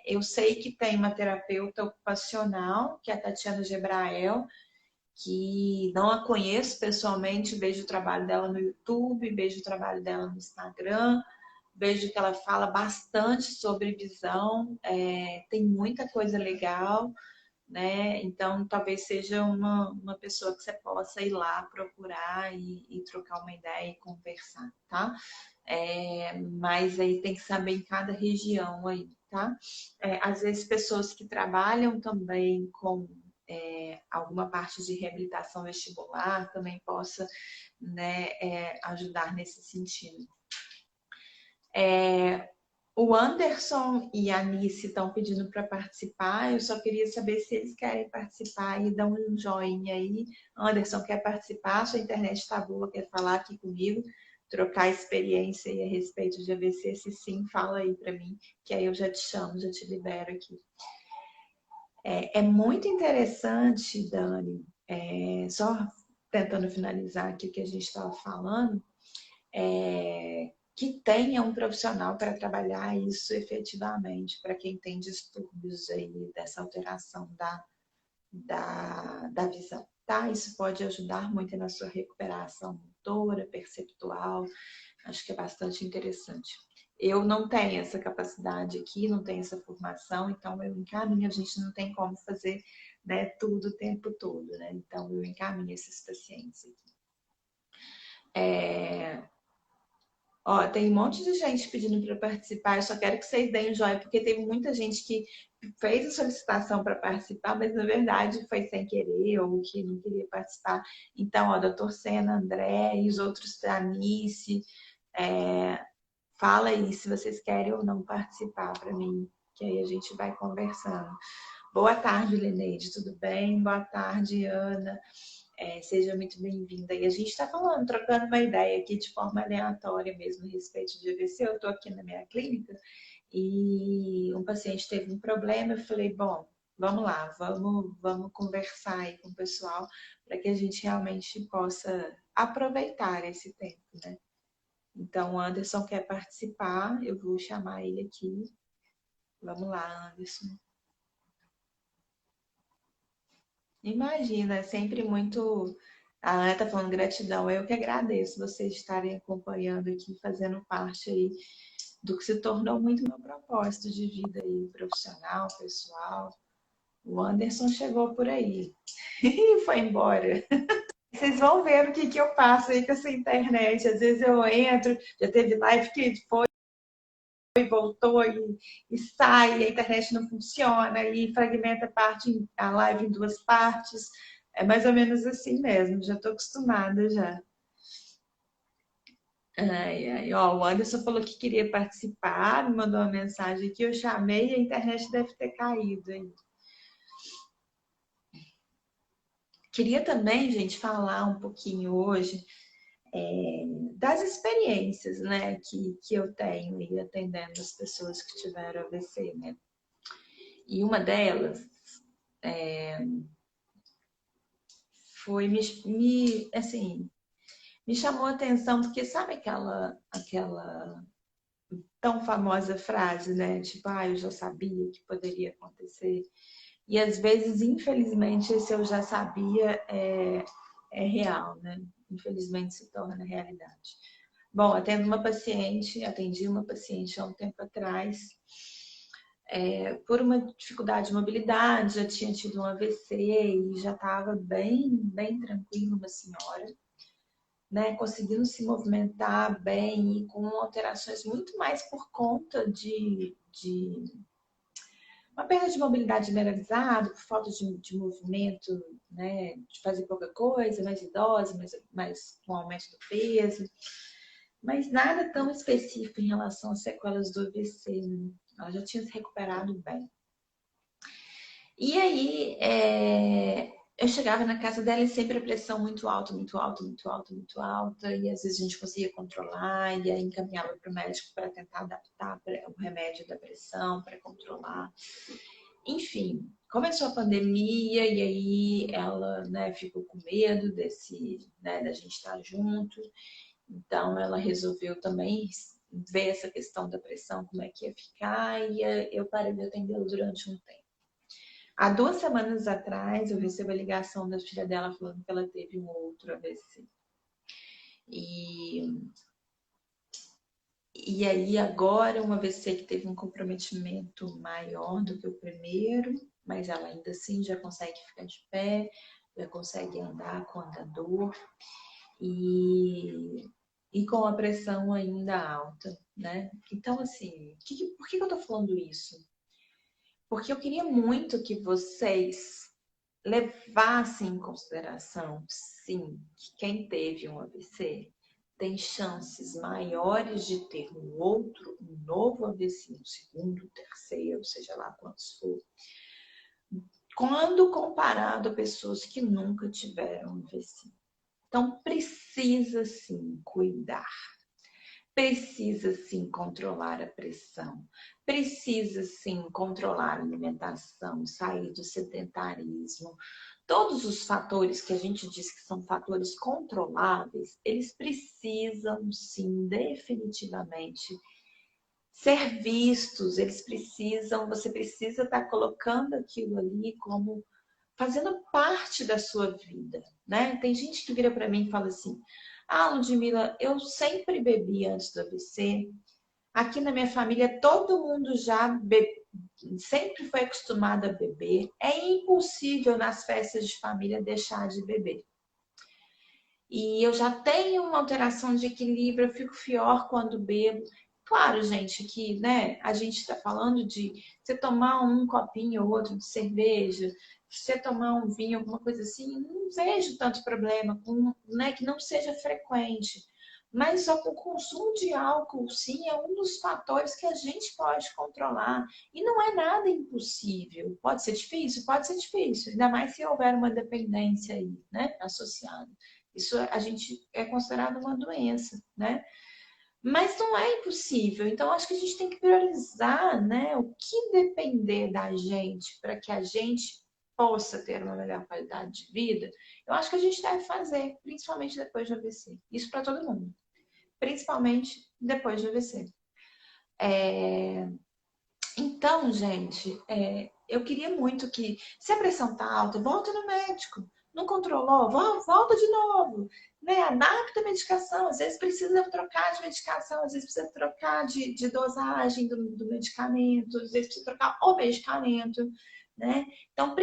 Eu sei que tem uma terapeuta ocupacional, que é a Tatiana Gebrael, que não a conheço pessoalmente, vejo o trabalho dela no YouTube, vejo o trabalho dela no Instagram, vejo que ela fala bastante sobre visão, tem muita coisa legal, né? Então, talvez seja uma pessoa que você possa ir lá procurar e trocar uma ideia e conversar, tá? Mas aí tem que saber em cada região aí, tá? Às vezes, pessoas que trabalham também com alguma parte de reabilitação vestibular também possa, né, ajudar nesse sentido. O Anderson e a Anice estão pedindo para participar. Eu só queria saber se eles querem participar e dão um joinha aí. Anderson, quer participar? Sua internet está boa, quer falar aqui comigo? Trocar experiência aí a respeito de AVC? Se sim, fala aí para mim, que aí eu já te chamo, já te libero aqui. É muito interessante, Dani, só tentando finalizar aqui o que a gente estava falando, que tenha um profissional para trabalhar isso efetivamente, para quem tem distúrbios aí dessa alteração da visão, tá? Isso pode ajudar muito na sua recuperação motora, perceptual, acho que é bastante interessante. Eu não tenho essa capacidade aqui, não tenho essa formação, então eu encaminho, a gente não tem como fazer, né, tudo o tempo todo, né? Então eu encaminho esses pacientes aqui. Tem um monte de gente pedindo para participar, eu só quero que vocês deem um joinha, porque teve muita gente que fez a solicitação para participar, mas na verdade foi sem querer ou que não queria participar. Então, doutor Sena, André e os outros, Anice, fala aí se vocês querem ou não participar para mim, que aí a gente vai conversando. Boa tarde, Leneide, tudo bem? Boa tarde, Ana. Seja muito bem-vinda. E a gente está falando, trocando uma ideia aqui de forma aleatória mesmo a respeito de AVC. Eu estou aqui na minha clínica e um paciente teve um problema. Eu falei, bom, vamos lá, vamos conversar aí com o pessoal para que a gente realmente possa aproveitar esse tempo, né? Então, o Anderson quer participar, eu vou chamar ele aqui. Vamos lá, Anderson. Imagina, é sempre muito. A Ana está falando gratidão. Eu que agradeço vocês estarem acompanhando aqui, fazendo parte aí do que se tornou muito meu propósito de vida aí, profissional, pessoal. O Anderson chegou por aí e foi embora. Vocês vão ver o que eu passo aí com essa internet. Às vezes eu entro, já teve live que foi e voltou e sai, a internet não funciona e fragmenta a live em duas partes. É mais ou menos assim mesmo, já estou acostumada já. O Anderson falou que queria participar, me mandou uma mensagem aqui, eu chamei e a internet deve ter caído aí. Queria também, gente, falar um pouquinho hoje das experiências, né, que eu tenho aí atendendo as pessoas que tiveram AVC, né? E uma delas foi assim, me chamou a atenção porque sabe aquela tão famosa frase, né? Tipo, eu já sabia que poderia acontecer. E às vezes, infelizmente, esse eu já sabia é real, né? Infelizmente se torna realidade. Bom, atendi uma paciente há um tempo atrás, por uma dificuldade de mobilidade, já tinha tido um AVC e já estava bem, bem tranquila, uma senhora, né, conseguindo se movimentar bem e com alterações muito mais por conta de uma perda de mobilidade generalizada, por falta de movimento, né, de fazer pouca coisa, mais idosa, mais com aumento do peso, mas nada tão específico em relação às sequelas do AVC, né? Ela já tinha se recuperado bem. E aí, eu chegava na casa dela e sempre a pressão muito alta, muito alta, muito alta, muito alta, e às vezes a gente conseguia controlar, e aí encaminhava para o médico para tentar adaptar o remédio da pressão, para controlar. Enfim, começou a pandemia, e aí ela, né, ficou com medo né, da gente estar junto, então ela resolveu também ver essa questão da pressão, como é que ia ficar, e eu parei de atendê-la durante um tempo. Há 2 semanas atrás, eu recebo a ligação da filha dela falando que ela teve um outro AVC. E aí, agora, um AVC que teve um comprometimento maior do que o primeiro, mas ela ainda assim já consegue ficar de pé, já consegue andar com andador e com a pressão ainda alta, né? Então, assim, por que eu tô falando isso? Porque eu queria muito que vocês levassem em consideração, sim, que quem teve um AVC tem chances maiores de ter um novo AVC, um segundo, terceiro, seja lá quantos for, quando comparado a pessoas que nunca tiveram AVC. Então, precisa sim cuidar. Precisa sim controlar a pressão, precisa sim controlar a alimentação, sair do sedentarismo. Todos os fatores que a gente diz que são fatores controláveis, eles precisam sim, definitivamente, ser vistos, você precisa estar colocando aquilo ali como fazendo parte da sua vida, né? Tem gente que vira para mim e fala assim: "Ah, Ludmila, eu sempre bebi antes do AVC. Aqui na minha família todo mundo sempre foi acostumado a beber. É impossível nas festas de família deixar de beber. E eu já tenho uma alteração de equilíbrio, eu fico pior quando bebo." Claro, gente, que, né, a gente está falando de você tomar um copinho ou outro de cerveja, você tomar um vinho, alguma coisa assim, não vejo tanto problema, né, que não seja frequente. Mas só o consumo de álcool, sim, é um dos fatores que a gente pode controlar. E não é nada impossível. Pode ser difícil? Pode ser difícil. Ainda mais se houver uma dependência aí, né, associada. Isso a gente é considerado uma doença, né? Mas não é impossível. Então, acho que a gente tem que priorizar, né? O que depender da gente para que a gente possa ter uma melhor qualidade de vida, eu acho que a gente deve fazer, principalmente depois do AVC. Isso para todo mundo. Principalmente depois do AVC. Então, gente, eu queria muito que, se a pressão tá alta, volta no médico. Não controlou? Volta de novo. Né? Adapta a medicação. Às vezes precisa trocar de medicação, às vezes precisa trocar de dosagem do medicamento, às vezes precisa trocar o medicamento. Né? Então,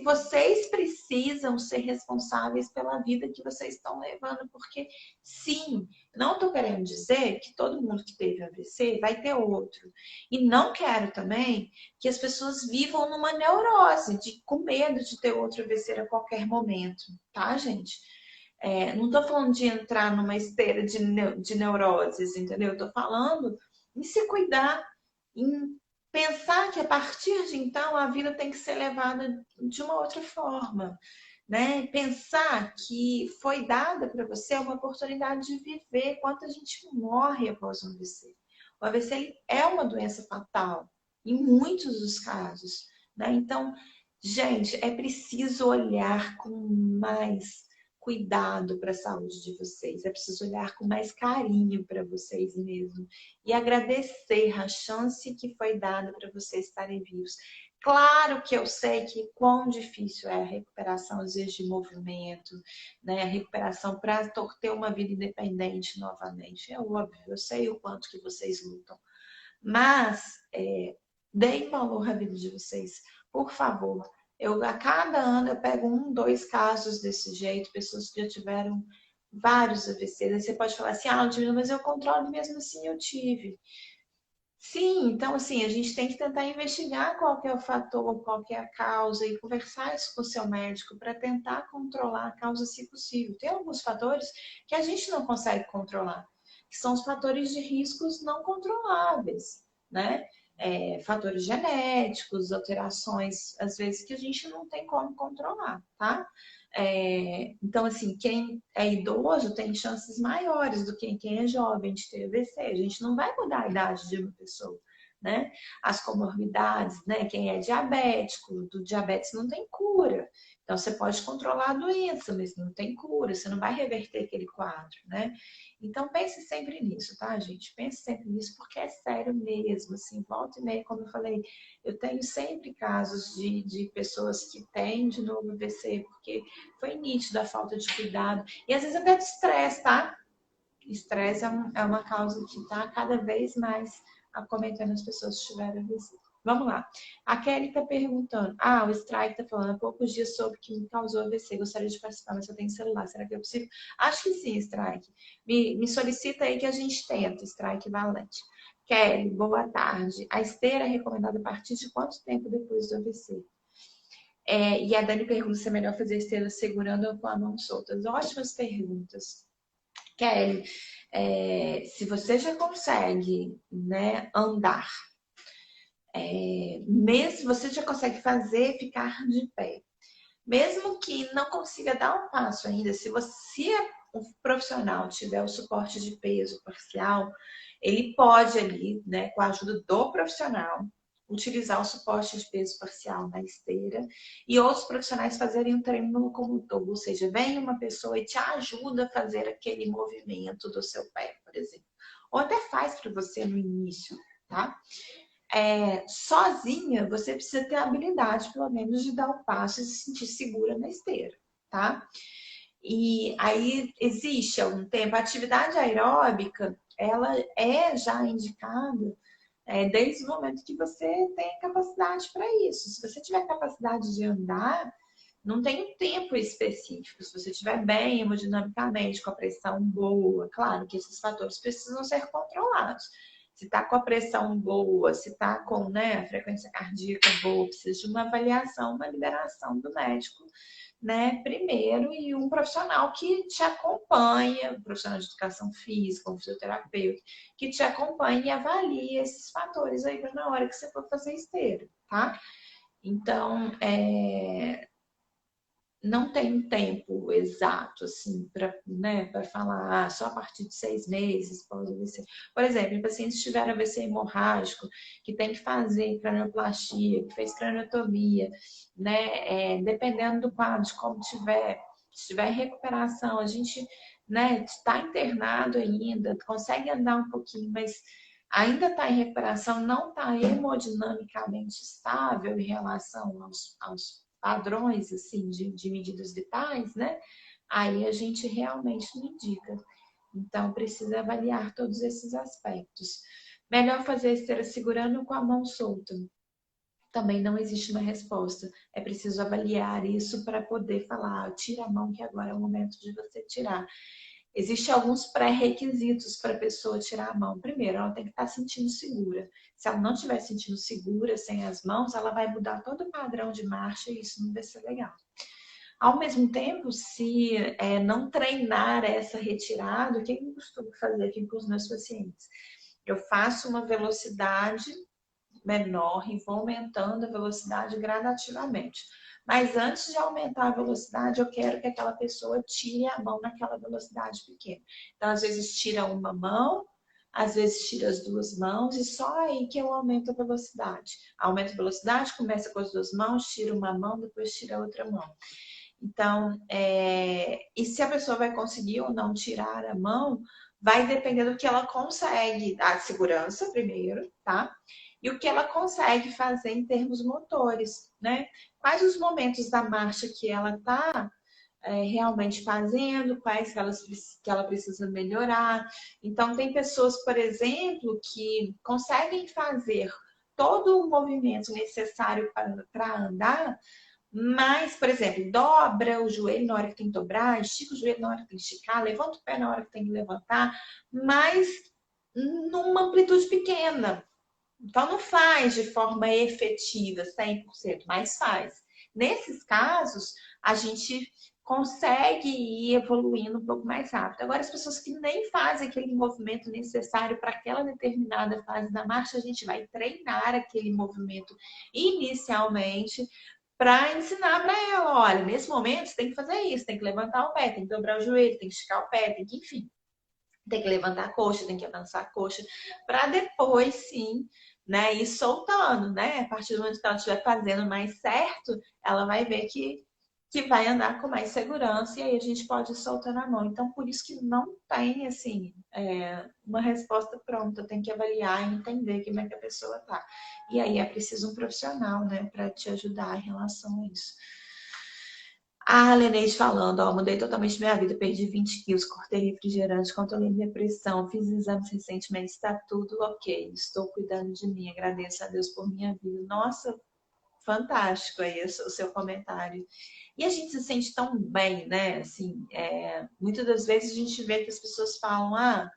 vocês precisam ser responsáveis pela vida que vocês estão levando, porque sim, não estou querendo dizer que todo mundo que teve AVC vai ter outro. E não quero também que as pessoas vivam numa neurose, com medo de ter outro AVC a qualquer momento, tá, gente? Não estou falando de entrar numa esteira de neuroses, entendeu? Estou falando em se cuidar, em pensar que a partir de então a vida tem que ser levada de uma outra forma, né? Pensar que foi dada para você uma oportunidade de viver. Quanta gente morre após um AVC. O AVC é uma doença fatal, em muitos dos casos, né? Então, gente, é preciso olhar com mais cuidado para a saúde de vocês, é preciso olhar com mais carinho para vocês mesmo e agradecer a chance que foi dada para vocês estarem vivos. Claro que eu sei que quão difícil é a recuperação, às vezes, de movimento, né? A recuperação para ter uma vida independente novamente. É óbvio, eu sei o quanto que vocês lutam. Mas Deem valor à vida de vocês, por favor. A cada ano eu pego 1, 2 casos desse jeito, pessoas que já tiveram vários AVCs. Aí você pode falar assim, ah, Ludmila, mas eu controlo mesmo assim, eu tive. Sim, então assim, a gente tem que tentar investigar qual que é o fator, qual que é a causa e conversar isso com o seu médico para tentar controlar a causa se possível. Tem alguns fatores que a gente não consegue controlar, que são os fatores de riscos não controláveis, né? Fatores genéticos, alterações, às vezes, que a gente não tem como controlar, tá? Então, assim, quem é idoso tem chances maiores do que quem é jovem de ter AVC. A gente não vai mudar a idade de uma pessoa, né? As comorbidades, né? Quem é diabético, do diabetes não tem cura. Então, você pode controlar a doença, mas não tem cura, você não vai reverter aquele quadro, né? Então, pense sempre nisso, tá, gente? Pense sempre nisso, porque é sério mesmo, assim, volta e meia, como eu falei, eu tenho sempre casos de pessoas que têm de novo AVC, porque foi nítido a falta de cuidado. E às vezes até de estresse, tá? Estresse é uma causa que está cada vez mais acometendo as pessoas que tiveram AVC. Vamos lá. A Kelly está perguntando. Ah, o Strike está falando há poucos dias sobre que me causou AVC. Gostaria de participar, mas eu tenho celular. Será que é possível? Acho que sim, Strike. Me solicita aí que a gente tenta, Strike Valente. Kelly, boa tarde. A esteira é recomendada a partir de quanto tempo depois do AVC? E a Dani pergunta se é melhor fazer esteira segurando ou com a mão solta. Ótimas perguntas. Kelly, se você já consegue, né, andar, mesmo você já consegue fazer ficar de pé, mesmo que não consiga dar um passo ainda, se o profissional tiver o suporte de peso parcial, ele pode ali, né, com a ajuda do profissional, utilizar o suporte de peso parcial na esteira e outros profissionais fazerem um treino no locomotor, ou seja, vem uma pessoa e te ajuda a fazer aquele movimento do seu pé, por exemplo. Ou até faz para você no início, tá? Sozinha, você precisa ter a habilidade, pelo menos, de dar o passo e se sentir segura na esteira, tá? E aí existe algum tempo. A atividade aeróbica, ela é já indicada desde o momento que você tem capacidade para isso. Se você tiver capacidade de andar, não tem um tempo específico. Se você estiver bem hemodinamicamente, com a pressão boa, claro que esses fatores precisam ser controlados. Se está com a pressão boa, se está com, né, a frequência cardíaca boa, precisa de uma avaliação, uma liberação do médico, né, primeiro, e um profissional que te acompanha, um profissional de educação física, um fisioterapeuta, que te acompanhe e avalie esses fatores aí para na hora que você for fazer esteira, tá? Então, não tem um tempo exato, assim, para, né, para falar só a partir de 6 meses pode AVC. Por exemplo, em pacientes que tiveram AVC hemorrágico, que tem que fazer cranioplastia, que fez craniotomia, né, dependendo do quadro, de como tiver, se tiver recuperação, a gente, né, está internado ainda, consegue andar um pouquinho, mas ainda está em recuperação, não está hemodinamicamente estável em relação aos padrões assim de medidas vitais, né? Aí a gente realmente não indica. Então precisa avaliar todos esses aspectos. Melhor fazer esteira segurando com a mão solta. Também não existe uma resposta. É preciso avaliar isso para poder falar, tira a mão que agora é o momento de você tirar. Existem alguns pré-requisitos para a pessoa tirar a mão. Primeiro, ela tem que estar sentindo segura. Se ela não estiver sentindo segura sem as mãos, ela vai mudar todo o padrão de marcha e isso não vai ser legal. Ao mesmo tempo, se não treinar essa retirada, o que eu costumo fazer aqui com os meus pacientes? Eu faço uma velocidade menor e vou aumentando a velocidade gradativamente. Mas antes de aumentar a velocidade, eu quero que aquela pessoa tire a mão naquela velocidade pequena. Então, às vezes, tira uma mão, às vezes, tira as duas mãos, e só aí que eu aumento a velocidade. Aumento a velocidade, começa com as duas mãos, tira uma mão, depois tira a outra mão. Então, e se a pessoa vai conseguir ou não tirar a mão, vai depender do que ela consegue, a segurança primeiro, tá? E o que ela consegue fazer em termos motores, né? Quais os momentos da marcha que ela está realmente fazendo, quais que ela precisa melhorar. Então, tem pessoas, por exemplo, que conseguem fazer todo o movimento necessário para andar, mas, por exemplo, dobra o joelho na hora que tem que dobrar, estica o joelho na hora que tem que esticar, levanta o pé na hora que tem que levantar, mas numa amplitude pequena. Então, não faz de forma efetiva, 100%, mas faz. Nesses casos, a gente consegue ir evoluindo um pouco mais rápido. Agora, as pessoas que nem fazem aquele movimento necessário para aquela determinada fase da marcha, a gente vai treinar aquele movimento inicialmente para ensinar para ela, olha, nesse momento você tem que fazer isso, tem que levantar o pé, tem que dobrar o joelho, tem que esticar o pé, tem que, enfim, tem que levantar a coxa, tem que avançar a coxa, para depois sim, né, ir soltando, né? A partir do momento que ela estiver fazendo mais certo, ela vai ver que vai andar com mais segurança e aí a gente pode ir soltando a mão. Então, por isso que não tem, assim, uma resposta pronta, tem que avaliar e entender como é que a pessoa tá. E aí é preciso um profissional, né, para te ajudar em relação a isso. A Leneide falando, ó, mudei totalmente minha vida, perdi 20 quilos, cortei refrigerante, controlei minha pressão, fiz exames recentemente, está tudo ok, estou cuidando de mim, agradeço a Deus por minha vida. Nossa, fantástico aí o seu comentário. E a gente se sente tão bem, né? Assim, muitas das vezes a gente vê que as pessoas falam,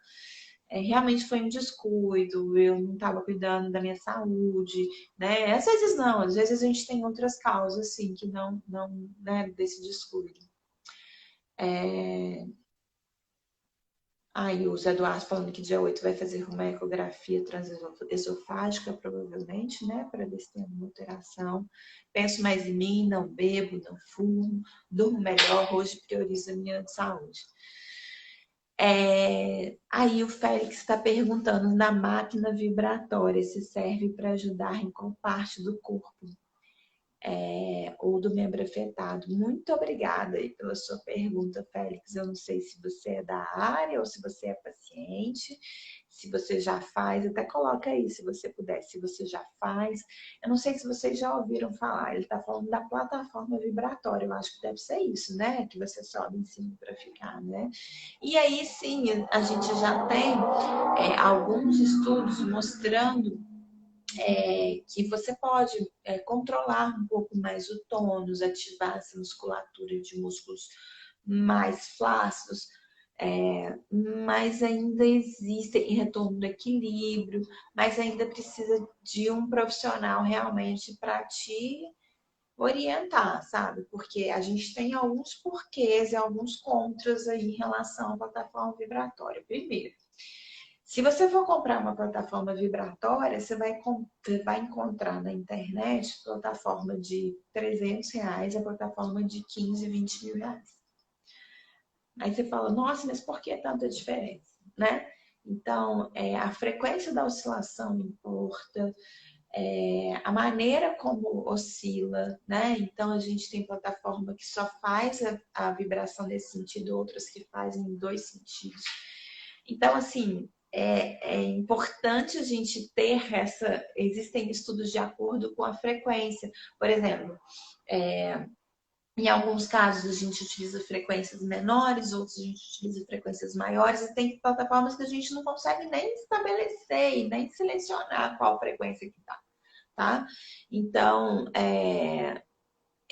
realmente foi um descuido, eu não estava cuidando da minha saúde, né? Às vezes não, às vezes a gente tem outras causas, assim, que não né, desse descuido. Aí o Zé Eduardo falando que dia 8 vai fazer uma ecografia transesofágica, provavelmente, né? Para ver se tem alguma alteração. Penso mais em mim, não bebo, não fumo, durmo melhor, hoje priorizo a minha saúde. Aí o Félix está perguntando na máquina vibratória se serve para ajudar em qual parte do corpo ou do membro afetado. Muito obrigada aí pela sua pergunta, Félix. Eu não sei se você é da área ou se você é paciente, se você já faz, até coloca aí se você puder, se você já faz. Eu não sei se vocês já ouviram falar, ele está falando da plataforma vibratória, eu acho que deve ser isso, né? Que você sobe em cima para ficar, né? E aí sim, a gente já tem alguns estudos mostrando que você pode controlar um pouco mais o tônus, ativar essa musculatura de músculos mais flácidos, mas ainda existe em retorno do equilíbrio, mas ainda precisa de um profissional realmente para te orientar, sabe? Porque a gente tem alguns porquês e alguns contras aí em relação à plataforma vibratória. Primeiro, se você for comprar uma plataforma vibratória, você vai encontrar na internet plataforma de R$ 300, a plataforma de 15, 20 mil reais. Aí você fala, nossa, mas por que tanta diferença? Né? Então, a frequência da oscilação importa, a maneira como oscila, né? Então, a gente tem plataforma que só faz a vibração nesse sentido, outras que fazem em dois sentidos. Então, assim, é importante a gente ter existem estudos de acordo com a frequência. Por exemplo, em alguns casos a gente utiliza frequências menores, outros a gente utiliza frequências maiores, e tem plataformas que a gente não consegue nem estabelecer e nem selecionar qual frequência que está, tá? Então,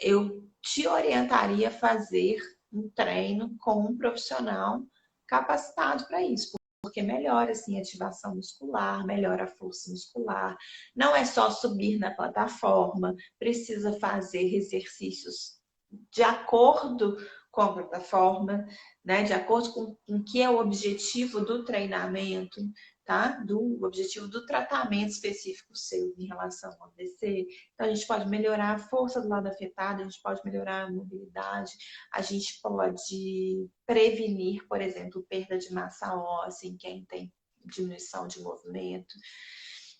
eu te orientaria a fazer um treino com um profissional capacitado para isso, porque melhora assim, a ativação muscular, melhora a força muscular. Não é só subir na plataforma, precisa fazer exercícios de acordo com a plataforma, né? De acordo com o que é o objetivo do treinamento, tá? Do objetivo do tratamento específico seu em relação ao AVC. Então, a gente pode melhorar a força do lado afetado, a gente pode melhorar a mobilidade, a gente pode prevenir, por exemplo, perda de massa óssea em quem tem diminuição de movimento.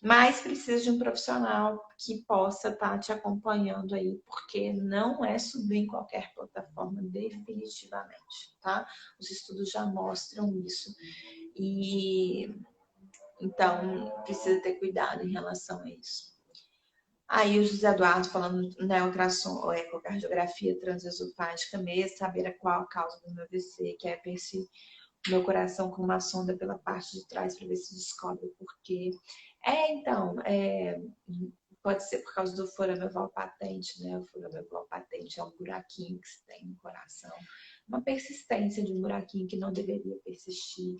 Mas precisa de um profissional que possa estar te acompanhando aí, porque não é subir em qualquer plataforma, definitivamente, tá? Os estudos já mostram isso. E então precisa ter cuidado em relação a isso. Aí o José Eduardo falando na ultrassom ou ecocardiografia transesofágica mesmo, saber qual a causa do meu AVC, quer ver se meu coração com uma sonda pela parte de trás para ver se descobre o porquê. Então, pode ser por causa do forameval patente, né? O forameval patente é um buraquinho que se tem no coração, uma persistência de um buraquinho que não deveria persistir.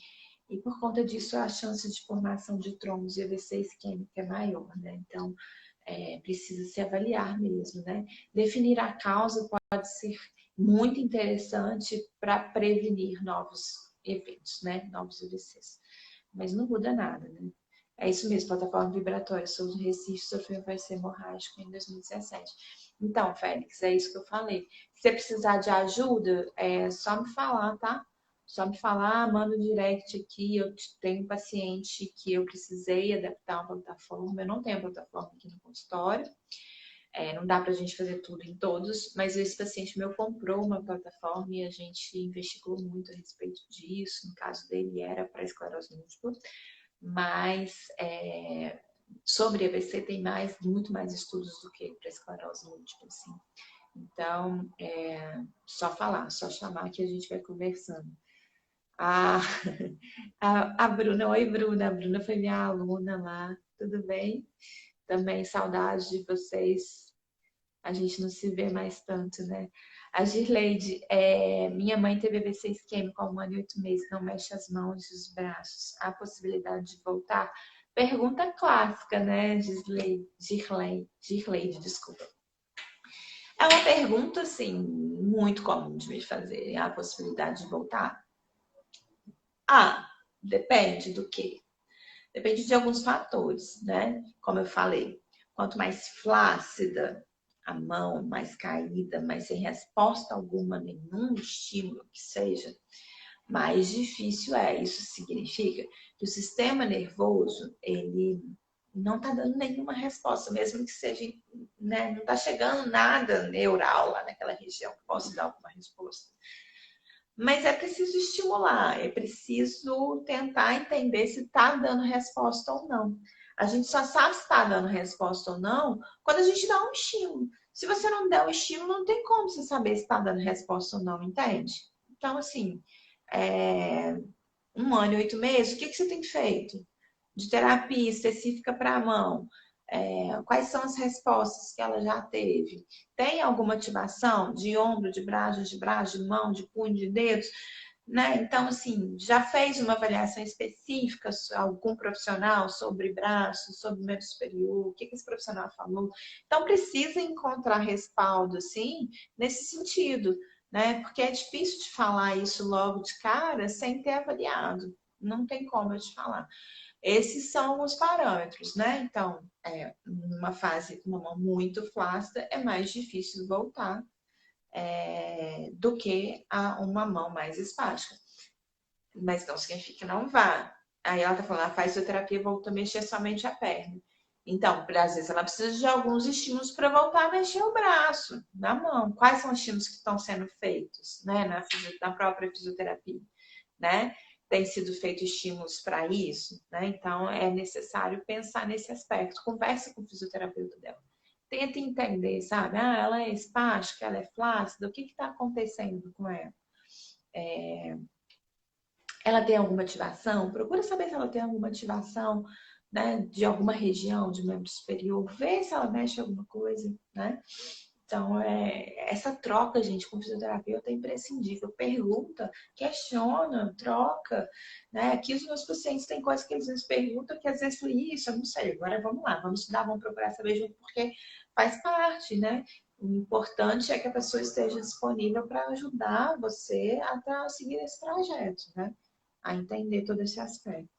E por conta disso, a chance de formação de trombos e AVC isquêmico é maior, né? Então, precisa se avaliar mesmo, né? Definir a causa pode ser muito interessante para prevenir novos eventos, né? Novos AVCs. Mas não muda nada, né? É isso mesmo, plataforma vibratória. Sou do Recife, sofri um AVC hemorrágico em 2017. Então, Félix, é isso que eu falei. Se você precisar de ajuda, é só me falar, tá? Só me falar, manda um direct aqui. Eu tenho um paciente que eu precisei adaptar uma plataforma. Eu não tenho a plataforma aqui no consultório. Não dá pra gente fazer tudo em todos, mas esse paciente meu comprou uma plataforma e a gente investigou muito a respeito disso. No caso dele, era para esclerose múltipla. Mas sobre AVC tem muito mais estudos do que para esclerose múltipla, assim. Então, só falar, só chamar que a gente vai conversando. A Bruna, oi Bruna, a Bruna foi minha aluna lá, tudo bem? Também saudade de vocês, a gente não se vê mais tanto, né? A Girleide, minha mãe teve AVC isquêmico há 1 ano e 8 meses, não mexe as mãos e os braços. Há possibilidade de voltar? Pergunta clássica, né, Girleide, desculpa. É uma pergunta, assim, muito comum de me fazer. Há possibilidade de voltar? Depende do quê? Depende de alguns fatores, né? Como eu falei, quanto mais flácida a mão, mais caída, mais sem resposta alguma, nenhum estímulo que seja, mais difícil é. Isso significa que o sistema nervoso, ele não está dando nenhuma resposta, mesmo que seja, né, não está chegando nada neural lá naquela região que possa dar alguma resposta. Mas é preciso estimular, é preciso tentar entender se está dando resposta ou não. A gente só sabe se está dando resposta ou não quando a gente dá um estímulo. Se você não der um estímulo, não tem como você saber se está dando resposta ou não, entende? Então, assim, 1 ano e 8 meses, o que você tem feito? De terapia específica para a mão. Quais são as respostas que ela já teve? Tem alguma ativação de ombro, de braço, de mão, de punho, de dedos? Né? Então, assim, já fez uma avaliação específica, algum profissional sobre braço, sobre membro superior, o que esse profissional falou? Então, precisa encontrar respaldo, assim, nesse sentido, né? Porque é difícil de falar isso logo de cara sem ter avaliado. Não tem como eu te falar. Esses são os parâmetros, né? Então, numa fase com uma mão muito flácida, é mais difícil voltar do que a uma mão mais espástica. Mas não significa que não vá. Aí ela tá falando, ela faz fisioterapia e volta a mexer somente a perna. Então, às vezes ela precisa de alguns estímulos para voltar a mexer o braço, na mão. Quais são os estímulos que estão sendo feitos, né, na própria fisioterapia, né? Tem sido feito estímulos para isso, né? Então é necessário pensar nesse aspecto. Converse com o fisioterapeuta dela. Tenta entender, sabe? Ela é espástica, ela é flácida, o que está acontecendo com ela? Ela tem alguma ativação? Procura saber se ela tem alguma ativação, né, de alguma região de membro superior. Vê se ela mexe alguma coisa, né? Então, essa troca, gente, com o fisioterapeuta é imprescindível. Pergunta, questiona, troca. Né? Aqui os meus pacientes têm coisas que eles nos perguntam que às vezes eu falei, isso, eu não sei, agora vamos lá, vamos estudar, vamos procurar saber junto, porque faz parte, né? O importante é que a pessoa esteja disponível para ajudar você a seguir esse trajeto, né? A entender todo esse aspecto.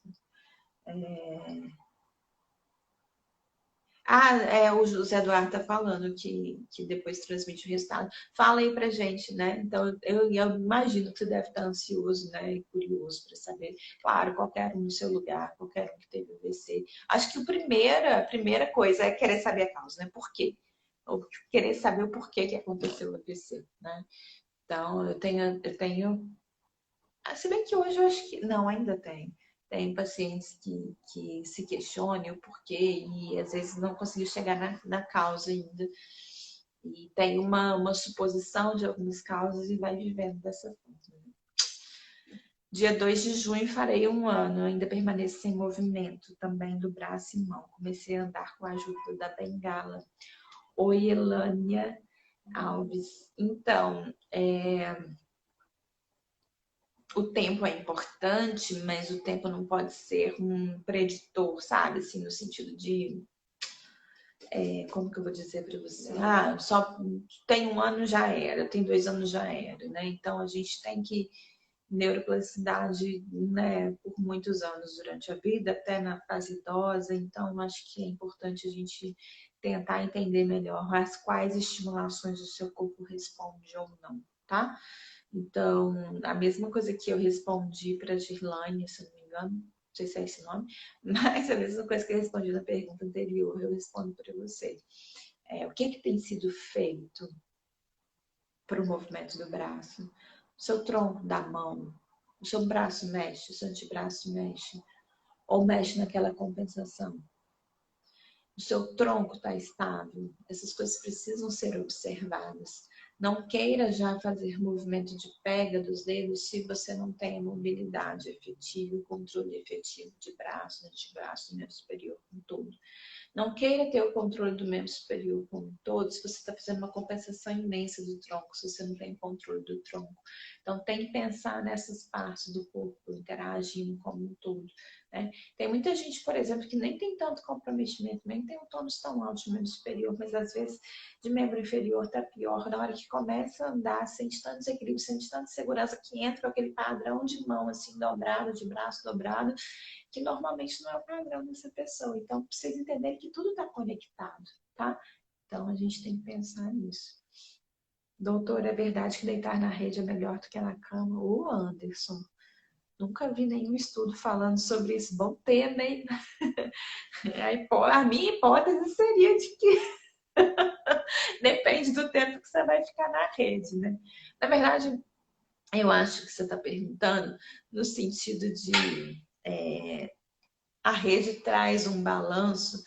O José Eduardo está falando que depois transmite o resultado. Fala aí pra gente, né? Então, eu imagino que você deve estar ansioso, né? E curioso para saber. Claro, qualquer um no seu lugar, qualquer um que teve AVC. Acho que a primeira coisa é querer saber a causa, né? Por quê? Ou querer saber o porquê que aconteceu o AVC, né? Então, eu tenho... Se bem que hoje eu acho que... Não, ainda tem. Tem pacientes que se questionam o porquê e às vezes não conseguiu chegar na causa ainda. E tem uma suposição de algumas causas e vai vivendo dessa forma. Dia 2 de junho farei 1 ano, ainda permaneço sem movimento também do braço e mão. Comecei a andar com a ajuda da bengala. Oi, Elânia Alves. Então, o tempo é importante, mas o tempo não pode ser um preditor, sabe? Assim, no sentido de, como que eu vou dizer para você? Ah, só tem 1 ano já era, tem 2 anos já era, né? Então a gente tem que neuroplasticidade, né, por muitos anos durante a vida, até na fase idosa. Então acho que é importante a gente tentar entender melhor as quais estimulações o seu corpo responde ou não, tá? Então, a mesma coisa que eu respondi para a Girlane, se não me engano, não sei se é esse nome, mas a mesma coisa que eu respondi na pergunta anterior, eu respondo para você. O que tem sido feito para o movimento do braço? O seu tronco da mão, o seu braço mexe, o seu antebraço mexe, ou mexe naquela compensação? O seu tronco está estável? Essas coisas precisam ser observadas. Não queira já fazer movimento de pega dos dedos se você não tem a mobilidade efetiva, o controle efetivo de braço, antebraço, membro superior, com tudo. Não queira ter o controle do membro superior como um todo se você está fazendo uma compensação imensa do tronco, se você não tem controle do tronco. Então, tem que pensar nessas partes do corpo interagindo como um todo. Né? Tem muita gente, por exemplo, que nem tem tanto comprometimento, nem tem um tônus tão alto de membro superior, mas às vezes de membro inferior está pior. Na hora que começa a andar, sente tanto desequilíbrio, sente tanta segurança que entra com aquele padrão de mão assim dobrado, de braço dobrado, que normalmente não é o padrão dessa pessoa. Então, precisa entender que tudo está conectado, tá? Então, a gente tem que pensar nisso. Doutor, é verdade que deitar na rede é melhor do que na cama? Ô, Anderson, nunca vi nenhum estudo falando sobre isso. Bom tema, hein? A minha hipótese seria de que depende do tempo que você vai ficar na rede, né? Na verdade, eu acho que você está perguntando no sentido de a rede traz um balanço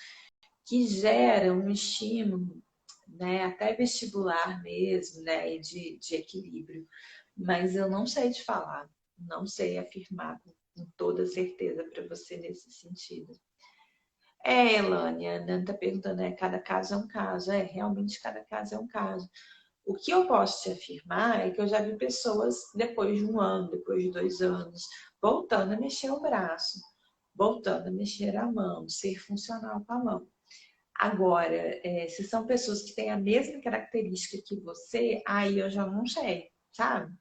que gera um estímulo, né, até vestibular mesmo, né, de equilíbrio. Mas eu não sei te falar, não sei afirmar com toda certeza para você nesse sentido. Elânia, a Nanda está perguntando, cada caso é um caso. Realmente cada caso é um caso. O que eu posso te afirmar é que eu já vi pessoas, depois de 1 ano, depois de 2 anos, voltando a mexer o braço, voltando a mexer a mão, ser funcional com a mão. Agora, se são pessoas que têm a mesma característica que você, aí eu já não sei, sabe?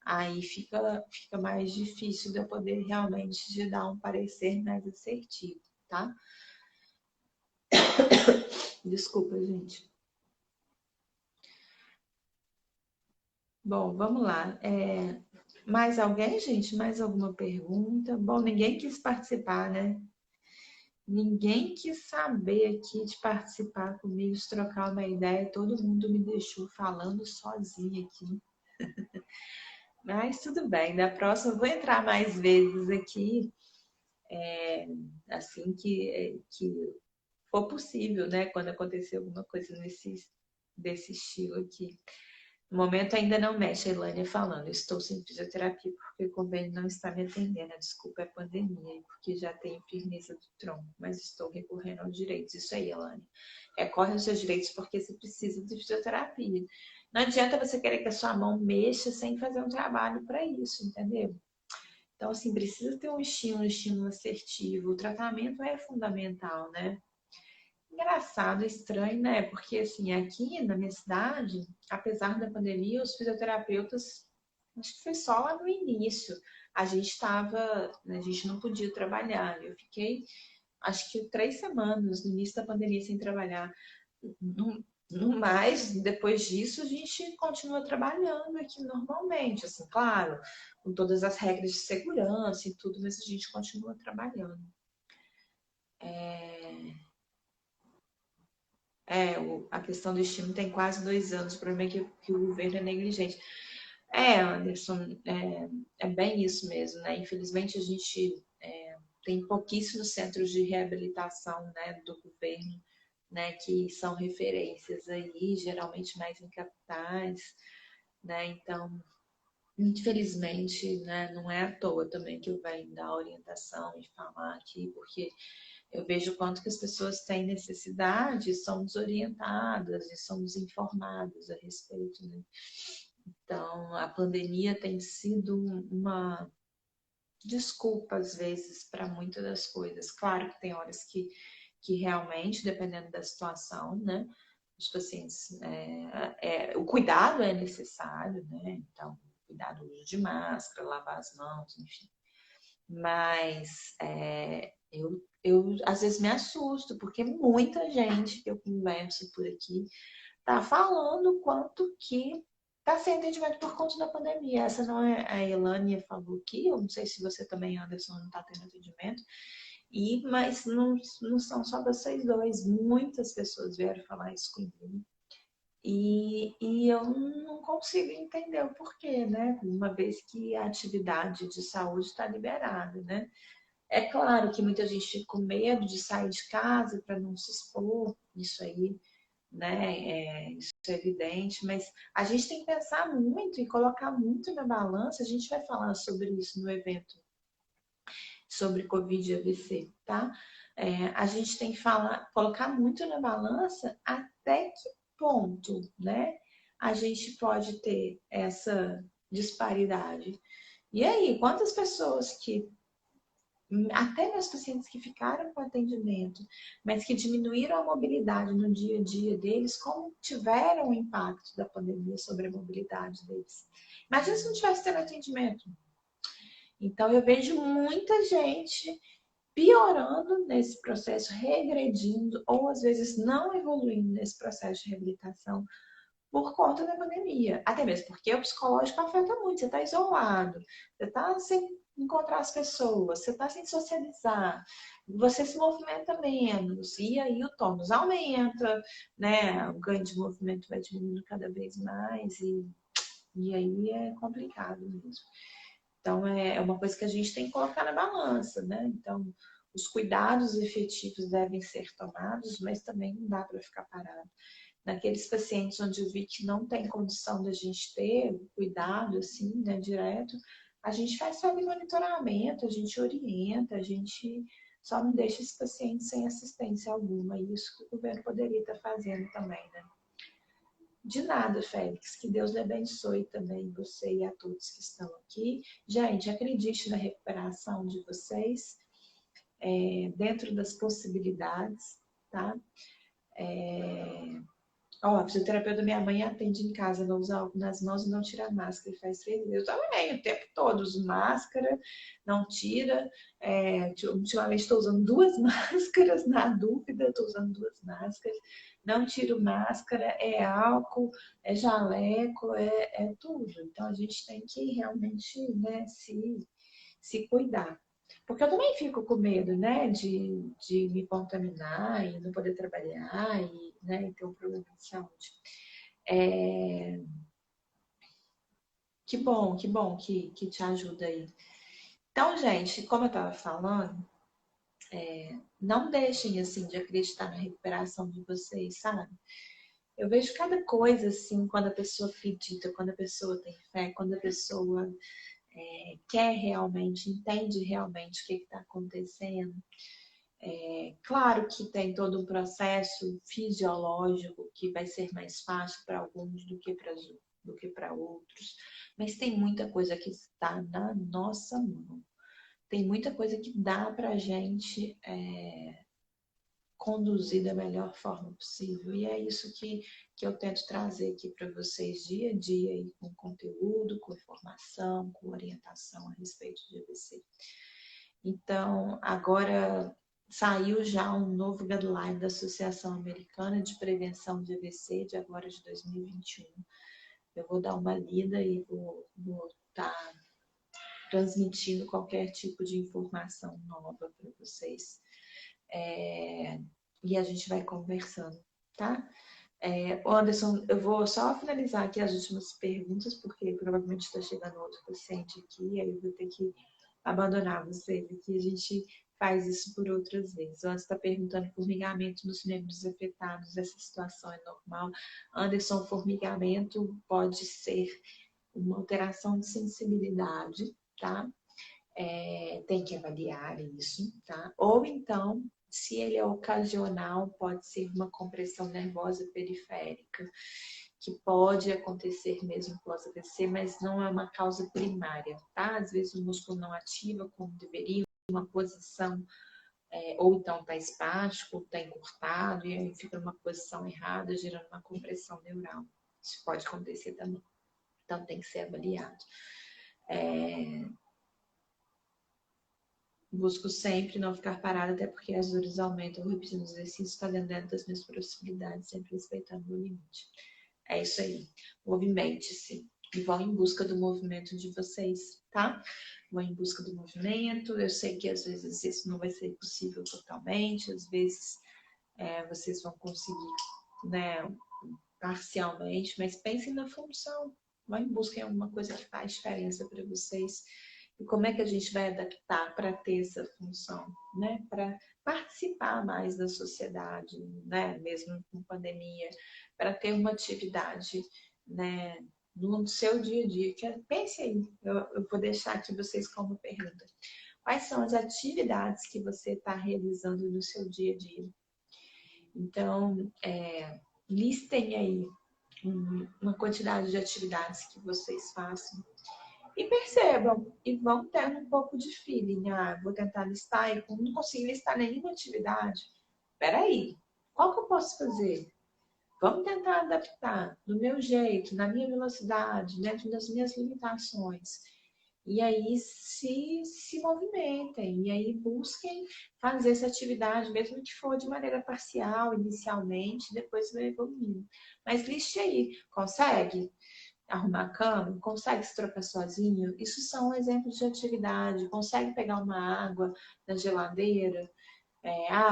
Aí fica mais difícil de eu poder realmente te dar um parecer mais assertivo, tá? Desculpa, gente. Bom, vamos lá. Mais alguém, gente? Mais alguma pergunta? Bom, ninguém quis participar, né? Ninguém quis saber aqui de participar comigo, de trocar uma ideia. Todo mundo me deixou falando sozinha aqui. Mas tudo bem, da próxima eu vou entrar mais vezes aqui, assim que for possível, né? Quando acontecer alguma coisa desse estilo aqui. No momento ainda não mexe, a Elânia falando. Estou sem fisioterapia porque o convênio não está me atendendo. A desculpa é a pandemia e porque já tenho firmeza do tronco, mas estou recorrendo aos direitos. Isso aí, Elânia. Recorre aos seus direitos porque você precisa de fisioterapia. Não adianta você querer que a sua mão mexa sem fazer um trabalho para isso, entendeu? Então, assim, precisa ter um estímulo assertivo. O tratamento é fundamental, né? Engraçado, estranho, né? Porque, assim, aqui na minha cidade, apesar da pandemia, os fisioterapeutas, acho que foi só lá no início, a gente não podia trabalhar. Eu fiquei, acho que 3 semanas no início da pandemia sem trabalhar. No mais, depois disso, a gente continua trabalhando aqui normalmente, assim, claro, com todas as regras de segurança e tudo, mas a gente continua trabalhando. A questão do estímulo tem quase 2 anos, o problema é que o governo é negligente. Anderson, é bem isso mesmo, né? Infelizmente a gente tem pouquíssimos centros de reabilitação, né, do governo, né, que são referências aí, geralmente mais em capitais, né? Então infelizmente, né, não é à toa também que eu venho dar orientação e falar aqui, porque eu vejo o quanto que as pessoas têm necessidade, são desorientadas e são desinformadas a respeito, né? Então, a pandemia tem sido uma desculpa, às vezes, para muitas das coisas. Claro que tem horas que realmente, dependendo da situação, né? Os pacientes, o cuidado é necessário, né? Então, cuidado do uso de máscara, lavar as mãos, enfim. Mas eu às vezes me assusto, porque muita gente que eu converso por aqui tá falando o quanto que tá sem atendimento por conta da pandemia. Essa não é a Elânia falou aqui, eu não sei se você também, Anderson, não tá tendo atendimento. Mas não são só vocês dois, muitas pessoas vieram falar isso comigo. E eu não consigo entender o porquê, né? Uma vez que a atividade de saúde está liberada, né? É claro que muita gente fica com medo de sair de casa para não se expor, isso aí, né? Isso é evidente, mas a gente tem que pensar muito e colocar muito na balança. A gente vai falar sobre isso no evento sobre Covid e AVC, tá? A gente tem que colocar muito na balança até que ponto, né? A gente pode ter essa disparidade. E aí, quantas pessoas que até meus pacientes que ficaram com atendimento, mas que diminuíram a mobilidade no dia a dia deles, como tiveram o impacto da pandemia sobre a mobilidade deles. Imagina se não tivesse tendo atendimento. Então, eu vejo muita gente piorando nesse processo, regredindo, ou às vezes não evoluindo nesse processo de reabilitação por conta da pandemia. Até mesmo porque o psicológico afeta muito. Você está isolado, você está sem encontrar as pessoas, você está sem socializar, você se movimenta menos, e aí o tônus aumenta, né? O ganho de movimento vai diminuindo cada vez mais, e aí é complicado mesmo. Então, é uma coisa que a gente tem que colocar na balança, né? Então, os cuidados efetivos devem ser tomados, mas também não dá para ficar parado. Naqueles pacientes onde eu vi que não tem condição da gente ter cuidado, assim, né, direto, a gente faz só monitoramento, a gente orienta, a gente só não deixa esse paciente sem assistência alguma. E isso que o governo poderia estar fazendo também, né? De nada, Félix. Que Deus lhe abençoe também, você e a todos que estão aqui. Gente, acredite na recuperação de vocês, dentro das possibilidades, tá? A fisioterapeuta da minha mãe atende em casa, não usa álcool nas mãos e não tira máscara. E faz 3 meses. Eu também, o tempo todo uso máscara, não tira. Ultimamente estou usando 2 máscaras, na dúvida, estou usando 2 máscaras. Não tiro máscara, é álcool, é jaleco, é tudo. Então a gente tem que realmente, né, se cuidar. Porque eu também fico com medo, né, de me contaminar e não poder trabalhar e, né, ter um problema de saúde. Que bom que te ajuda aí. Então, gente, como eu estava falando, não deixem, assim, de acreditar na recuperação de vocês, sabe? Eu vejo cada coisa, assim, quando a pessoa acredita, quando a pessoa tem fé, quando a pessoa quer realmente, entende realmente o que está acontecendo. Claro que tem todo um processo fisiológico que vai ser mais fácil para alguns do que para outros, mas tem muita coisa que está na nossa mão. Tem muita coisa que dá para a gente conduzir da melhor forma possível. E é isso que eu tento trazer aqui para vocês dia a dia, aí, com conteúdo, com informação, com orientação a respeito de AVC. Então, agora saiu já um novo guideline da Associação Americana de Prevenção de AVC, de agora de 2021. Eu vou dar uma lida e vou estar transmitindo qualquer tipo de informação nova para vocês. E a gente vai conversando, tá? Anderson, eu vou só finalizar aqui as últimas perguntas, porque provavelmente está chegando outro paciente aqui, aí eu vou ter que abandonar vocês aqui. A gente faz isso por outras vezes. O Anderson está perguntando: formigamento nos membros afetados, essa situação é normal? Anderson, formigamento pode ser uma alteração de sensibilidade, tá? Tem que avaliar isso, tá? Ou então, se ele é ocasional, pode ser uma compressão nervosa periférica, que pode acontecer mesmo pós-AVC, mas não é uma causa primária, tá? Às vezes o músculo não ativa como deveria, uma posição, ou então está espástico, ou está encurtado, e aí fica numa posição errada, gerando uma compressão neural. Isso pode acontecer também. Então tem que ser avaliado. Busco sempre não ficar parada, até porque as dores aumentam, repetindo os exercícios, está dentro das minhas possibilidades, sempre respeitando o limite. É isso aí. Movimente-se. E vão em busca do movimento de vocês, tá? Vão em busca do movimento. Eu sei que às vezes isso não vai ser possível totalmente, às vezes vocês vão conseguir, né, parcialmente, mas pensem na função. Vão em busca de alguma coisa que faz diferença para vocês. E como é que a gente vai adaptar para ter essa função, né? Para participar mais da sociedade, né? Mesmo com pandemia, para ter uma atividade, né? No seu dia a dia. Pense aí, eu vou deixar aqui vocês como pergunta. Quais são as atividades que você está realizando no seu dia a dia? Então, listem aí uma quantidade de atividades que vocês façam. E percebam, e vão tendo um pouco de feeling. Vou tentar listar e como não consigo listar nenhuma atividade, peraí, qual que eu posso fazer? Vamos tentar adaptar do meu jeito, na minha velocidade, dentro das minhas limitações. E aí se movimentem, e aí busquem fazer essa atividade, mesmo que for de maneira parcial, inicialmente, depois vai evoluindo. Mas liste aí, consegue arrumar a cama? Consegue se trocar sozinho? Isso são exemplos de atividade. Consegue pegar uma água na geladeira?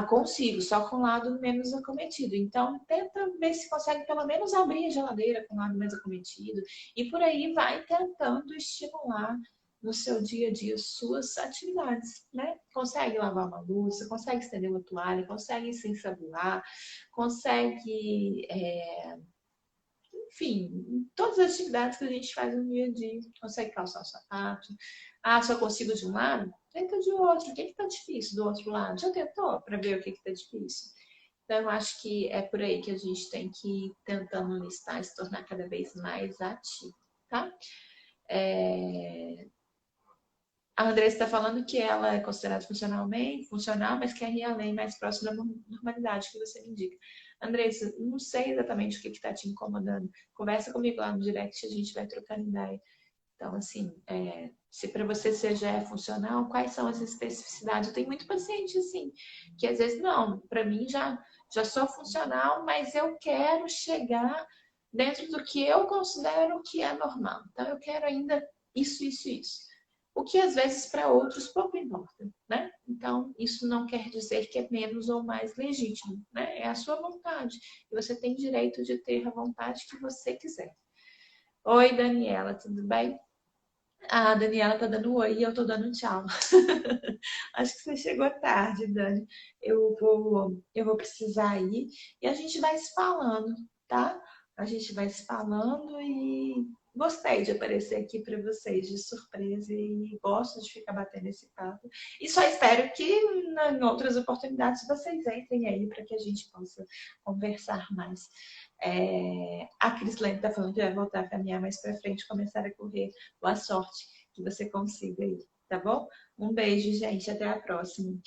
Consigo, só com o lado menos acometido. Então, tenta ver se consegue pelo menos abrir a geladeira com o lado mais acometido. E por aí vai tentando estimular no seu dia a dia suas atividades, né? Consegue lavar uma louça, consegue estender uma toalha, consegue se ensaboar, consegue enfim, todas as atividades que a gente faz no dia a dia. Consegue calçar o sapato. Só consigo de um lado? Tenta de outro. O que está difícil do outro lado? Já tentou para ver o que está difícil? Então, eu acho que é por aí que a gente tem que ir tentando listar e se tornar cada vez mais ativo, tá? A Andressa está falando que ela é considerada funcional, mas quer ir além, mais próximo da normalidade que você me indica. Andressa, não sei exatamente o que está te incomodando. Conversa comigo lá no direct, a gente vai trocando ideia. Então, assim, se para você já é funcional, quais são as especificidades? Eu tenho muito paciente, assim, que às vezes, não, para mim já sou funcional, mas eu quero chegar dentro do que eu considero que é normal. Então, eu quero ainda isso, isso, isso. O que às vezes para outros pouco importa, né? Então, isso não quer dizer que é menos ou mais legítimo, né? É a sua vontade. E você tem direito de ter a vontade que você quiser. Oi, Daniela, tudo bem? A Daniela tá dando oi e eu tô dando tchau. Acho que você chegou tarde, Dani. Eu vou precisar ir e a gente vai se falando, tá? A gente vai se falando e gostei de aparecer aqui para vocês de surpresa e gosto de ficar batendo esse papo. E só espero que em outras oportunidades vocês entrem aí para que a gente possa conversar mais. A Crislane está falando que vai voltar a caminhar mais para frente, começar a correr. Boa sorte, que você consiga aí, tá bom? Um beijo, gente. Até a próxima.